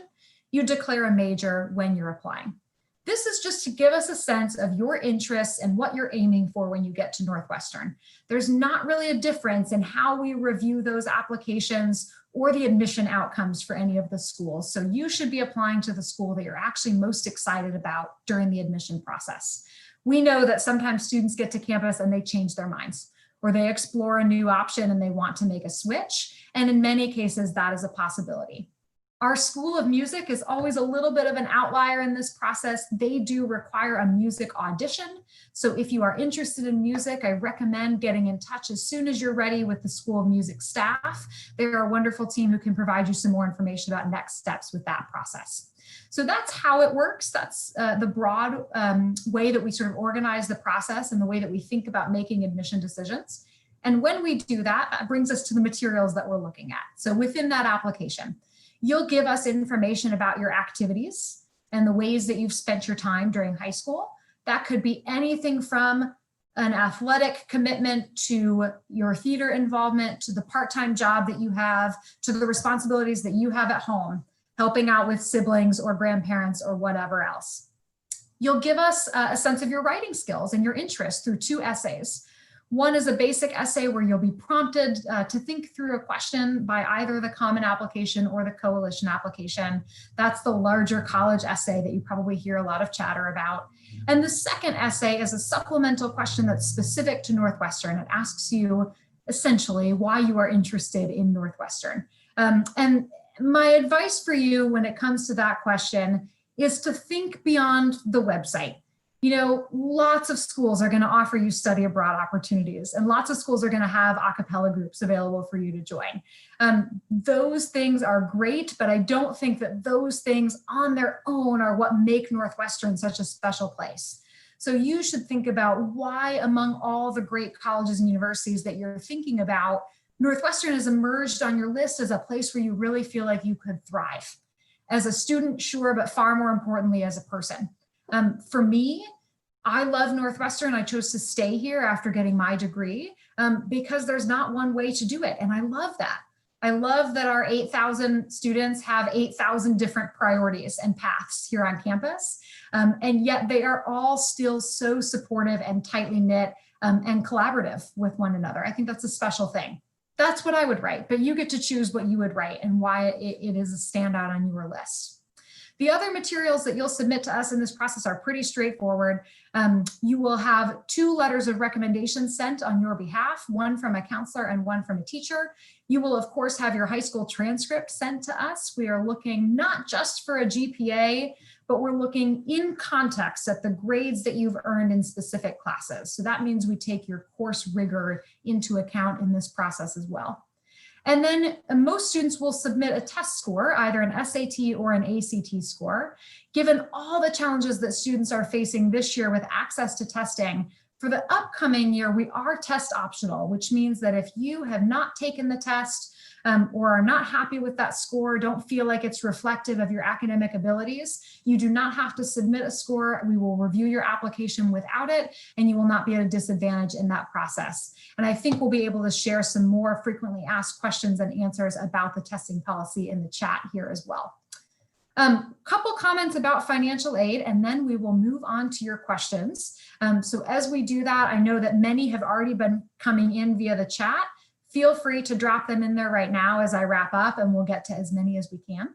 you declare a major when you're applying. This is just to give us a sense of your interests and what you're aiming for when you get to Northwestern. There's not really a difference in how we review those applications or the admission outcomes for any of the schools. So you should be applying to the school that you're actually most excited about during the admission process. We know that sometimes students get to campus and they change their minds, or they explore a new option and they want to make a switch. And in many cases, that is a possibility. Our School of Music is always a little bit of an outlier in this process. They do require a music audition. So if you are interested in music, I recommend getting in touch as soon as you're ready with the School of Music staff. They're a wonderful team who can provide you some more information about next steps with that process. So that's how it works. That's the broad way that we sort of organize the process and the way that we think about making admission decisions. And when we do that, that brings us to the materials that we're looking at. So within that application, you'll give us information about your activities and the ways that you've spent your time during high school. That could be anything from an athletic commitment to your theater involvement, to the part-time job that you have, to the responsibilities that you have at home, helping out with siblings or grandparents or whatever else. You'll give us a sense of your writing skills and your interests through 2 essays. One is a basic essay where you'll be prompted to think through a question by either the common application or the coalition application. That's the larger college essay that you probably hear a lot of chatter about. And the second essay is a supplemental question that's specific to Northwestern. It asks you essentially why you are interested in Northwestern. And my advice for you when it comes to that question is to think beyond the website. You know, lots of schools are going to offer you study abroad opportunities, and lots of schools are going to have a cappella groups available for you to join. Those things are great, but I don't think that those things on their own are what make Northwestern such a special place. So you should think about why, among all the great colleges and universities that you're thinking about, Northwestern has emerged on your list as a place where you really feel like you could thrive. As a student, sure, but far more importantly, as a person. For me, I love Northwestern. I chose to stay here after getting my degree because there's not one way to do it. And I love that. I love that our 8,000 students have 8,000 different priorities and paths here on campus. And yet they are all still so supportive and tightly knit and collaborative with one another. I think that's a special thing. That's what I would write, but you get to choose what you would write and why it is a standout on your list. The other materials that you'll submit to us in this process are pretty straightforward. You will have 2 letters of recommendation sent on your behalf, one from a counselor and one from a teacher. You will, of course, have your high school transcript sent to us. We are looking not just for a GPA, but we're looking in context at the grades that you've earned in specific classes. So that means we take your course rigor into account in this process as well. And then most students will submit a test score, either an SAT or an ACT score. Given all the challenges that students are facing this year with access to testing, for the upcoming year, we are test optional, which means that if you have not taken the test or are not happy with that score, don't feel like it's reflective of your academic abilities, you do not have to submit a score. We will review your application without it, and you will not be at a disadvantage in that process. And I think we'll be able to share some more frequently asked questions and answers about the testing policy in the chat here as well. Couple comments about financial aid, and then we will move on to your questions. So as we do that, I know that many have already been coming in via the chat. Feel free to drop them in there right now as I wrap up, and we'll get to as many as we can.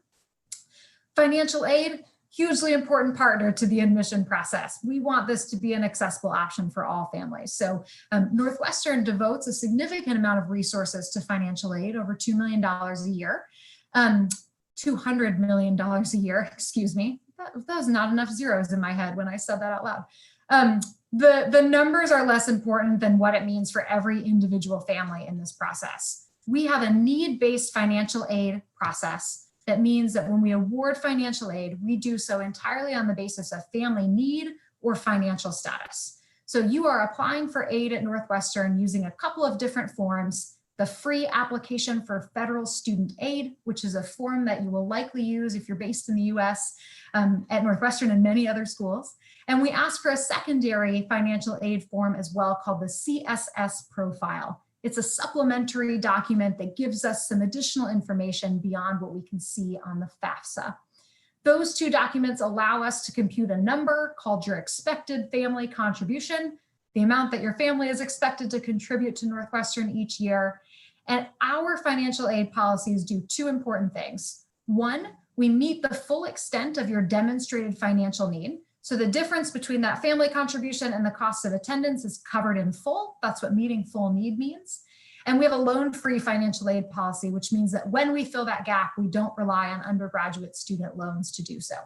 Financial aid, hugely important partner to the admission process. We want this to be an accessible option for all families. So Northwestern devotes a significant amount of resources to financial aid, over $2 million a year. $200 million a year, excuse me. That was not enough zeros in my head when I said that out loud. The numbers are less important than what it means for every individual family in this process. We have a need-based financial aid process. That means that when we award financial aid, we do so entirely on the basis of family need or financial status. So you are applying for aid at Northwestern using a couple of different forms: the free application for federal student aid, which is a form that you will likely use if you're based in the US at Northwestern and many other schools. And we ask for a secondary financial aid form as well called the CSS profile. It's a supplementary document that gives us some additional information beyond what we can see on the FAFSA. Those two documents allow us to compute a number called your expected family contribution, the amount that your family is expected to contribute to Northwestern each year. And our financial aid policies do two important things. One, we meet the full extent of your demonstrated financial need. So the difference between that family contribution and the cost of attendance is covered in full. That's what meeting full need means. And we have a loan-free financial aid policy, which means that when we fill that gap, we don't rely on undergraduate student loans to do so.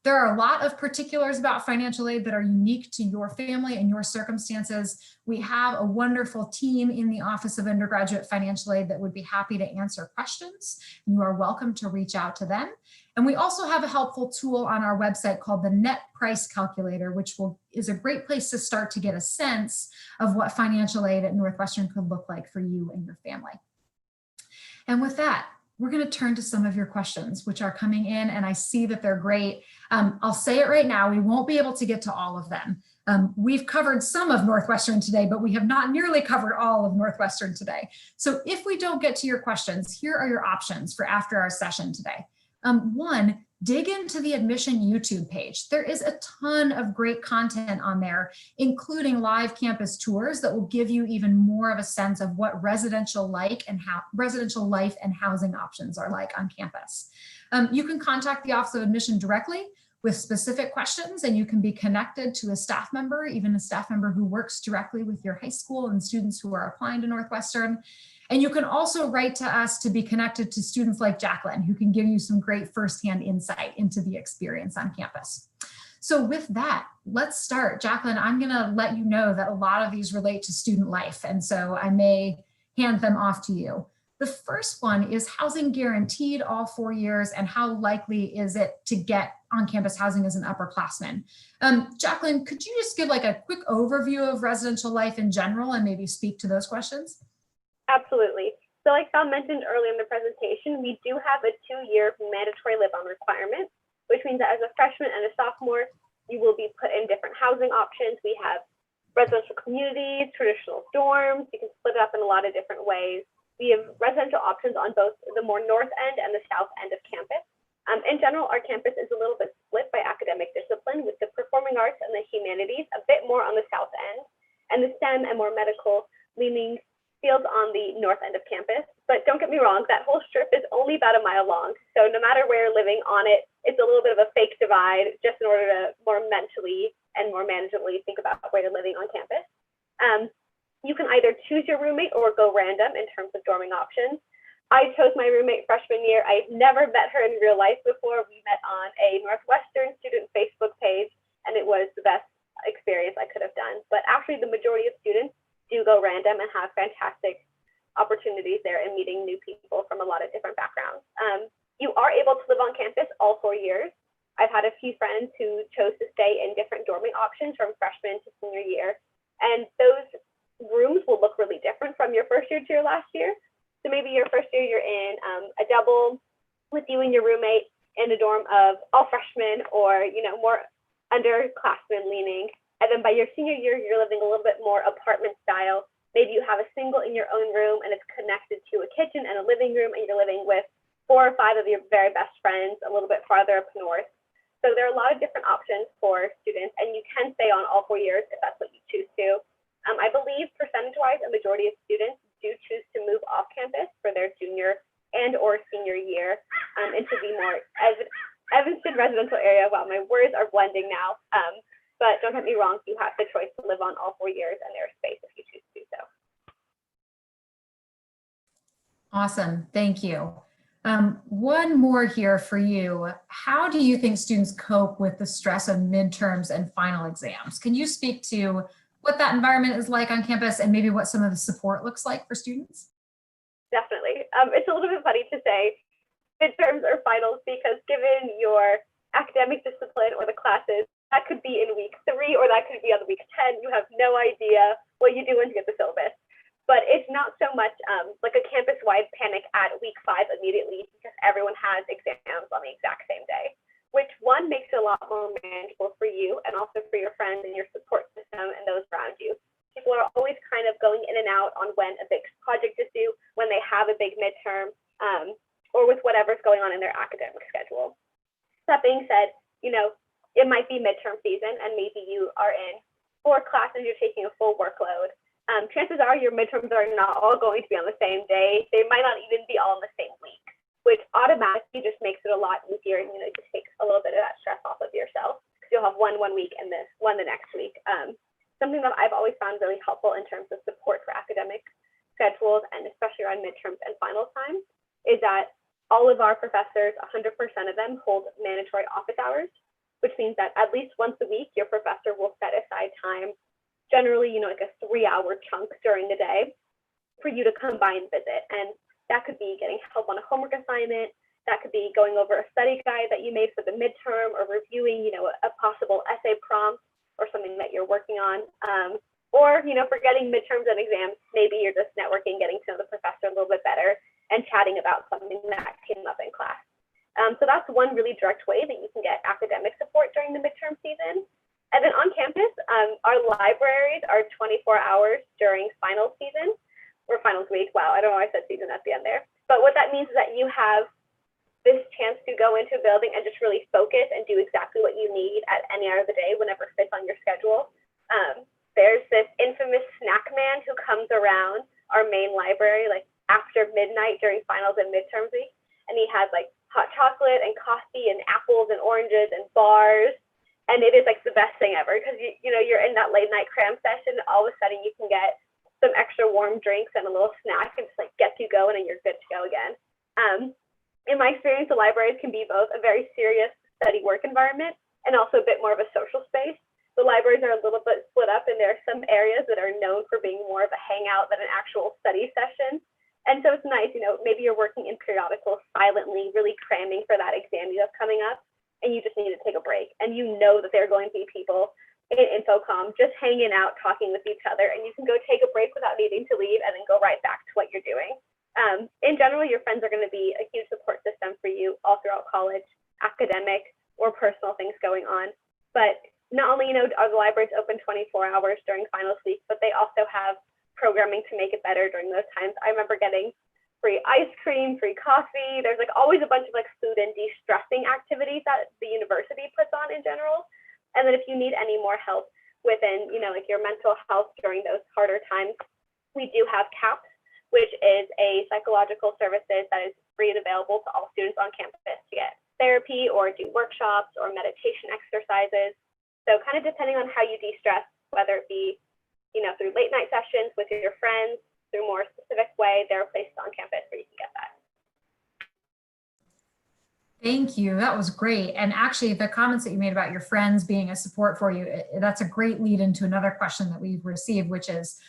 There are a lot of particulars about financial aid that are unique to your family and your circumstances. We have a wonderful team in the Office of Undergraduate Financial Aid that would be happy to answer questions. You are welcome to reach out to them. And we also have a helpful tool on our website called the Net Price Calculator, which is a great place to start to get a sense of what financial aid at Northwestern could look like for you and your family. And with that, we're going to turn to some of your questions, which are coming in, and I see that they're great. I'll say it right now, we won't be able to get to all of them. We've covered some of Northwestern today, but we have not nearly covered all of Northwestern today. So if we don't get to your questions, here are your options for after our session today. One, dig into the admission YouTube page. There is a ton of great content on there, including live campus tours that will give you even more of a sense of what residential life and housing options are like on campus. You can contact the Office of Admission directly with specific questions, and you can be connected to a staff member, even a staff member who works directly with your high school and students who are applying to Northwestern. And you can also write to us to be connected to students like Jacquelyn, who can give you some great firsthand insight into the experience on campus. So with that, let's start. Jacquelyn, I'm gonna let you know that a lot of these relate to student life, and so I may hand them off to you. The first one is housing guaranteed all 4 years, and how likely is it to get on-campus housing as an upperclassman? Jacquelyn, could you just give like a quick overview of residential life in general and maybe speak to those questions? Absolutely. So like Sal mentioned earlier in the presentation, we do have a 2-year mandatory live-on requirement, which means that as a freshman and a sophomore, you will be put in different housing options. We have residential communities, traditional dorms. You can split it up in a lot of different ways. We have residential options on both the more north end and the south end of campus. In general, our campus is a little bit split by academic discipline, with the performing arts and the humanities a bit more on the south end, and the STEM and more medical leaning fields on the north end of campus. But don't get me wrong, that whole strip is only about a mile long. So no matter where you're living on it, it's a little bit of a fake divide, just in order to more mentally and more manageably think about where you're living on campus. You can either choose your roommate or go random in terms of dorming options. I chose my roommate freshman year. I've never met her in real life before. We met on a Northwestern student Facebook page, and it was the best experience I could have done. But actually, the majority of students do go random and have fantastic opportunities there and meeting new people from a lot of different backgrounds. You are able to live on campus all 4 years. I've had a few friends who chose to stay in different dorming options from freshman to senior year, and those rooms will look really different from your first year to your last year. So maybe your first year you're in a double with you and your roommate in a dorm of all freshmen, or more underclassmen leaning. And then by your senior year, you're living a little bit more apartment style. Maybe you have a single in your own room and it's connected to a kitchen and a living room, and you're living with 4 or 5 of your very best friends a little bit farther up north. So there are a lot of different options for students, and you can stay on all 4 years if that's what you choose to. I believe percentage-wise, a majority of students do choose to move off campus for their junior and or senior year into the more Evanston residential area. Wow, my words are blending now. But don't get me wrong, you have the choice to live on all 4 years, and there's space if you choose to do so. Awesome, thank you. One more here for you. How do you think students cope with the stress of midterms and final exams? Can you speak to what that environment is like on campus and maybe what some of the support looks like for students? Definitely. It's a little bit funny to say midterms or finals because given your academic discipline or the classes, that could be in week 3 or that could be on week 10. You have no idea what you do once you get the syllabus. But it's not so much like a campus-wide panic at week 5 immediately because everyone has exams on the exact same day, which one makes it a lot more manageable for you and also for your friends and your support system and those around you. People are always kind of going in and out on when a big project is due, when they have a big midterm, or with whatever's going on in their academic schedule. That being said, you know, it might be midterm season and maybe you are in 4 classes, you're taking a full workload. Chances are your midterms are not all going to be on the same day. They might not even be all in the same week, which automatically just makes it a lot easier and, you know, just takes a little bit of that stress off of yourself because you'll have one week and one the next week. Something that I've always found really helpful in terms of support for academic schedules and especially around midterms and final time is that all of our professors, 100% of them hold mandatory office hours, which means that at least once a week, your professor will set aside time, generally, you know, like a 3-hour chunk during the day for you to come by and visit. And that could be getting help on a homework assignment. That could be going over a study guide that you made for the midterm or reviewing, you know, a possible essay prompt or something that you're working on. Or, you know, forgetting midterms and exams, maybe you're just networking, getting to know the professor a little bit better and chatting about something that came up in class. So that's one really direct way that you can get academic support during the midterm season. And then on campus, our libraries are 24 hours during finals season or finals week. Wow, I don't know why I said season at the end there. But what that means is that you have this chance to go into a building and just really focus and do exactly what you need at any hour of the day, whenever it fits on your schedule. There's this infamous snack man who comes around our main library like after midnight during finals and midterms week. And he has like hot chocolate and coffee and apples and oranges and bars. And it is like the best thing ever because you know you're in that late night cram session. All of a sudden you can get some extra warm drinks and a little snack and just like gets you going and you're good to go again. In my experience, the libraries can be both a very serious study work environment and also a bit more of a social space. The libraries are a little bit split up and there are some areas that are known for being more of a hangout than an actual study session. And so it's nice, you know, maybe you're working in periodicals silently, really cramming for that exam you have coming up. And you just need to take a break. And you know that there are going to be people in InfoComm just hanging out, talking with each other. And you can go take a break without needing to leave and then go right back to what you're doing. In general, your friends are going to be a huge support system for you all throughout college, academic or personal things going on. But not only, you know, are the libraries open 24 hours during finals week, but they also have programming to make it better during those times. I remember getting free ice cream, free coffee. There's like always a bunch of like food and de-stressing activities that the university puts on in general. And then if you need any more help within, you know, like your mental health during those harder times, we do have CAPS, which is a psychological services that is free and available to all students on campus to get therapy or do workshops or meditation exercises. So kind of depending on how you de-stress, whether it be, you know, through late night sessions with your friends, through a more specific way, there are places on campus where you can get that. Thank you. That was great. And actually, the comments that you made about your friends being a support for you, that's a great lead into another question that we've received, which is,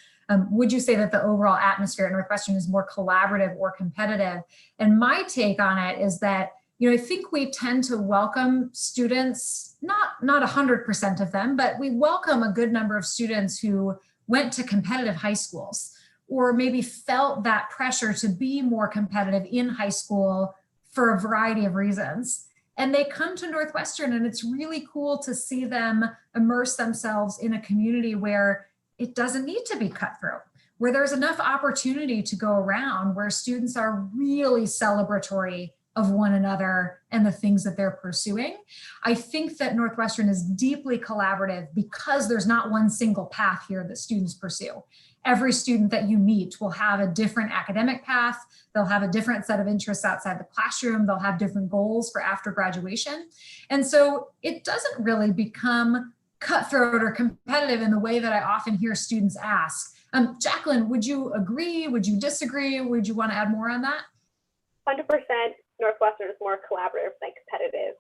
would you say that the overall atmosphere at Northwestern is more collaborative or competitive? And my take on it is that, you know, I think we tend to welcome students, not 100% of them, but we welcome a good number of students who went to competitive high schools or maybe felt that pressure to be more competitive in high school for a variety of reasons. And they come to Northwestern and it's really cool to see them immerse themselves in a community where it doesn't need to be cutthroat, where there's enough opportunity to go around, where students are really celebratory of one another and the things that they're pursuing. I think that Northwestern is deeply collaborative because there's not one single path here that students pursue. Every student that you meet will have a different academic path. They'll have a different set of interests outside the classroom. They'll have different goals for after graduation. And so it doesn't really become cutthroat or competitive in the way that I often hear students ask. Jacquelyn, would you agree? Would you disagree? Would you want to add more on that? 100% Northwestern is more collaborative than competitive.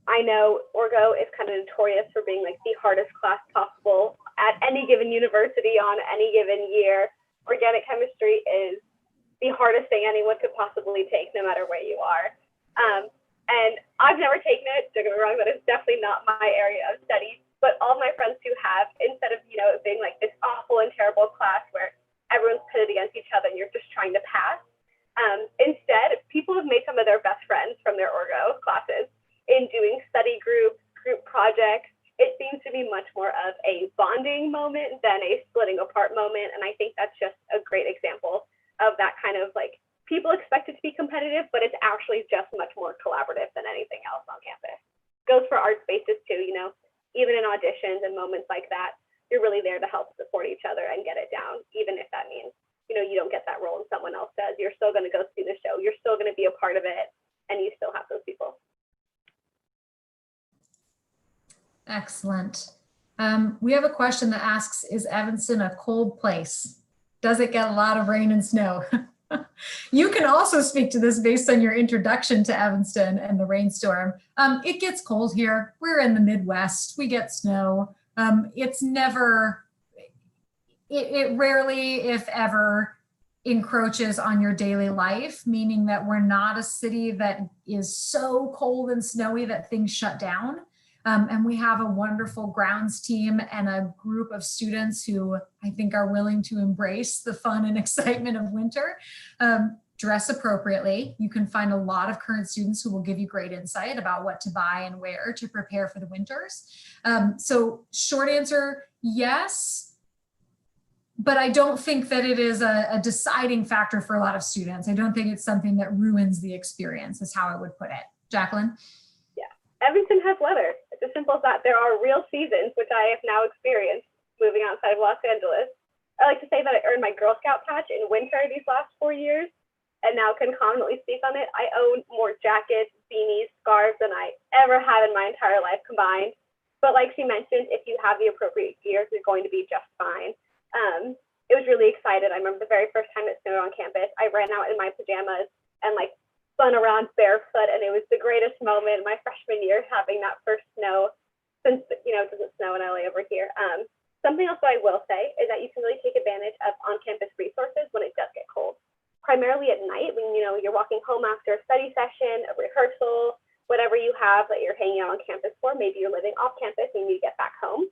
I know Orgo is kind of notorious for being like the hardest class possible at any given university on any given year. Organic chemistry is the hardest thing anyone could possibly take, no matter where you are. And I've never taken it, don't get me wrong, that is definitely not my area of study. But all my friends who have, instead of, you know, it being like this awful and terrible class where everyone's pitted against each other and you're just trying to pass, instead, people have made some of their best friends from their Orgo classes in doing study groups, group projects. It seems to be much more of a bonding moment than a splitting apart moment. And I think that's just a great example of that kind of like, people expect it to be competitive, but it's actually just much more collaborative than anything else on campus. Goes for art spaces too, you know, even in auditions and moments like that, you're really there to help support each other and get it down, even if that means, you know, you don't get that role and someone else does. You're still going to go see the show. You're still going to be a part of it, and you still have those people. Excellent. We have a question that asks, is Evanston a cold place? Does it get a lot of rain and snow? You can also speak to this based on your introduction to Evanston and the rainstorm. It gets cold here. We're in the Midwest. We get snow. It's never, it rarely, if ever, encroaches on your daily life, meaning that we're not a city that is so cold and snowy that things shut down. And we have a wonderful grounds team and a group of students who I think are willing to embrace the fun and excitement of winter. Dress appropriately. You can find a lot of current students who will give you great insight about what to buy and wear to prepare for the winters. So short answer, yes, but I don't think that it is a deciding factor for a lot of students. I don't think it's something that ruins the experience, is how I would put it. Jacquelyn? Yeah, Evanston has weather. It's as simple as that. There are real seasons, which I have now experienced moving outside of Los Angeles. I like to say that I earned my Girl Scout patch in winter these last 4 years, and now can confidently speak on it. I own more jackets, beanies, scarves than I ever have in my entire life combined. But like she mentioned, if you have the appropriate gear, you're going to be just fine. It was really excited. I remember the very first time it snowed on campus, I ran out in my pajamas and like spun around barefoot, and it was the greatest moment my freshman year, having that first snow since, you know, it doesn't snow in LA over here. Something else that I will say is that you can really take advantage of on-campus resources when it does get cold. Primarily at night, when, you know, you're walking home after a study session, a rehearsal, whatever you have that you're hanging out on campus for. Maybe you're living off campus and you need to get back home.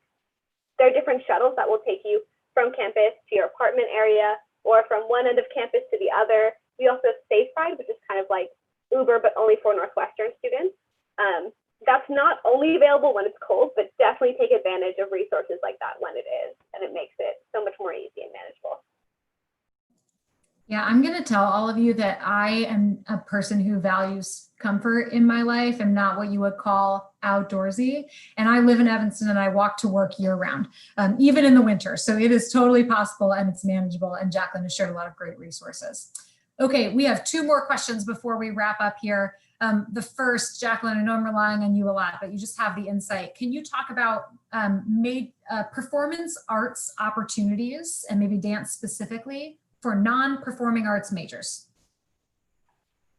There are different shuttles that will take you from campus to your apartment area, or from one end of campus to the other. We also have Safe Ride, which is kind of like Uber, but only for Northwestern students. That's not only available when it's cold, but definitely take advantage of resources like that when it is, and it makes it so much more easy and manageable. Yeah, I'm going to tell all of you that I am a person who values comfort in my life and not what you would call outdoorsy. And I live in Evanston and I walk to work year round, even in the winter. So it is totally possible and it's manageable. And Jacquelyn has shared a lot of great resources. Okay, we have 2 more questions before we wrap up here. The first, Jacquelyn, I know I'm relying on you a lot, but you just have the insight. Can you talk about performance arts opportunities and maybe dance specifically for non-performing arts majors?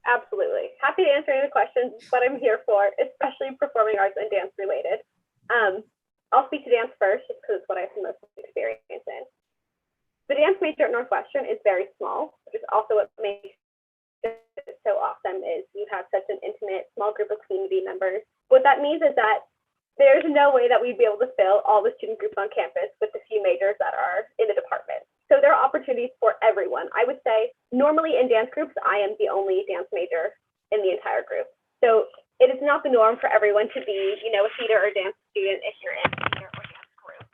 Absolutely. Happy to answer any questions. It's what I'm here for, especially performing arts and dance related. I'll speak to dance first, just because it's what I have the most experience in. The dance major at Northwestern is very small, which is also what makes it so awesome, is you have such an intimate, small group of community members. What that means is that there's no way that we'd be able to fill all the student groups on campus with the few majors that are in the department. So there are opportunities for everyone. I would say normally in dance groups, I am the only dance major in the entire group. So it is not the norm for everyone to be, you know, a theater or dance student if you're in a theater or dance group.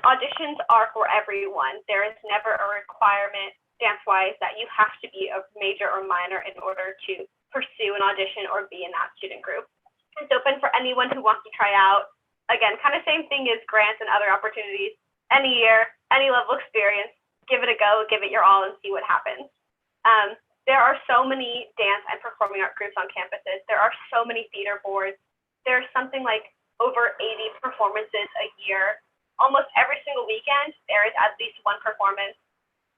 Auditions are for everyone. There is never a requirement dance-wise that you have to be a major or minor in order to pursue an audition or be in that student group. It's open for anyone who wants to try out. Again, kind of same thing as grants and other opportunities. Any year, any level experience, give it a go, give it your all, and see what happens. There are so many dance and performing art groups on campuses. There are so many theater boards. There's something like over 80 performances a year. Almost every single weekend, there is at least one performance.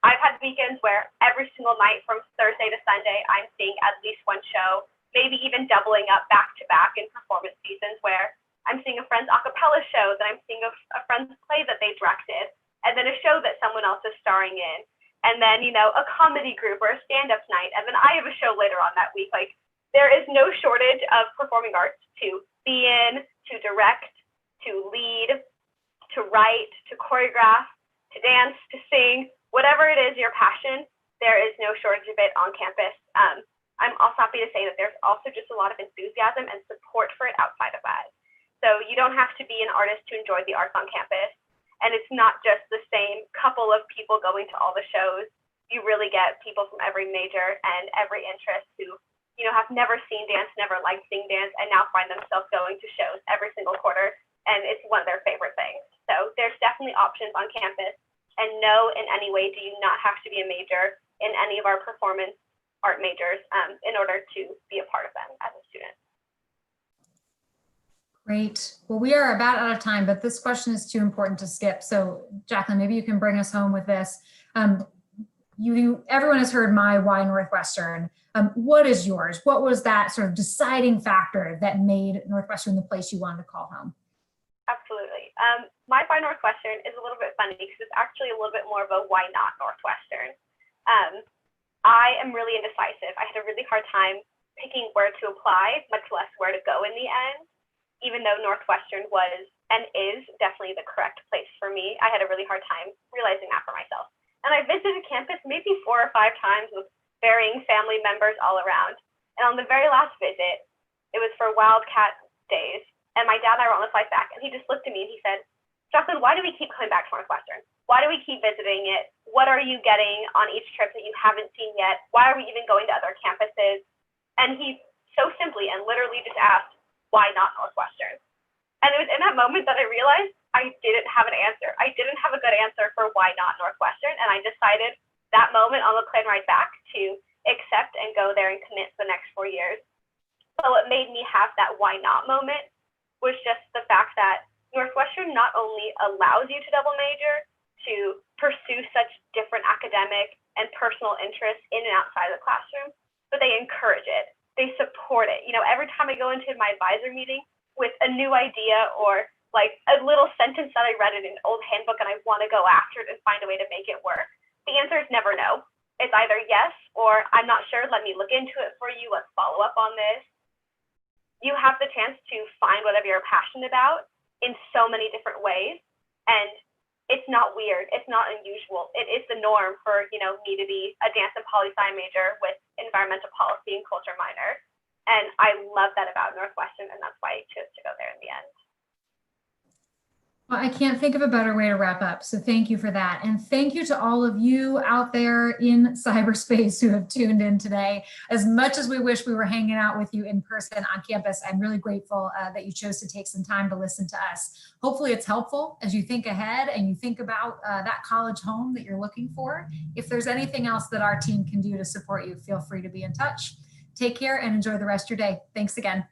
I've had weekends where every single night from Thursday to Sunday, I'm seeing at least one show, maybe even doubling up back to back in performance seasons where I'm seeing a friend's a cappella show, then I'm seeing a friend's play that they directed, and then a show that someone else is starring in, and then, you know, a comedy group or a stand-up night, and then I have a show later on that week. Like, there is no shortage of performing arts to be in, to direct, to lead, to write, to choreograph, to dance, to sing. Whatever it is your passion, there is no shortage of it on campus. I'm also happy to say that there's also just a lot of enthusiasm and support for it outside of that. So you don't have to be an artist to enjoy the arts on campus. And it's not just the same couple of people going to all the shows. You really get people from every major and every interest who, you know, have never seen dance, never liked seeing dance, and now find themselves going to shows every single quarter. And it's one of their favorite things. So there's definitely options on campus. And no, in any way do you not have to be a major in any of our performance art majors in order to be a part of them as a student. Great. Well, we are about out of time, but this question is too important to skip. So Jacquelyn, maybe you can bring us home with this. Everyone has heard my why Northwestern. What is yours? What was that sort of deciding factor that made Northwestern the place you wanted to call home? Absolutely. My why Northwestern is a little bit funny because it's actually a little bit more of a why not Northwestern. I am really indecisive. I had a really hard time picking where to apply, much less where to go in the end, even though Northwestern was and is definitely the correct place for me. I had a really hard time realizing that for myself. And I visited campus maybe 4 or 5 times with varying family members all around. And on the very last visit, it was for Wildcat Days. And my dad and I were on the flight back, and he just looked at me and he said, Jacquelyn, why do we keep coming back to Northwestern? Why do we keep visiting it? What are you getting on each trip that you haven't seen yet? Why are we even going to other campuses? And he so simply and literally just asked, why not Northwestern? And it was in that moment that I realized I didn't have an answer. I didn't have a good answer for why not Northwestern. And I decided that moment on the plane ride back to accept and go there and commit for the next 4 years. So what made me have that why not moment was just the fact that Northwestern not only allows you to double major, to pursue such different academic and personal interests in and outside of the classroom, but they encourage it. They support it. You know, every time I go into my advisor meeting with a new idea or like a little sentence that I read in an old handbook and I want to go after it and find a way to make it work, the answer is never no. It's either yes or I'm not sure, let me look into it for you, let's follow up on this. You have the chance to find whatever you're passionate about in so many different ways. And it's not weird, it's not unusual. It is the norm for, you know, me to be a dance and poli-sci major with environmental policy and culture minor. And I love that about Northwestern, and that's why I chose to go there in the end. Well, I can't think of a better way to wrap up. So thank you for that. And thank you to all of you out there in cyberspace who have tuned in today. As much as we wish we were hanging out with you in person on campus, I'm really grateful that you chose to take some time to listen to us. Hopefully it's helpful as you think ahead and you think about that college home that you're looking for. If there's anything else that our team can do to support you, feel free to be in touch. Take care and enjoy the rest of your day. Thanks again.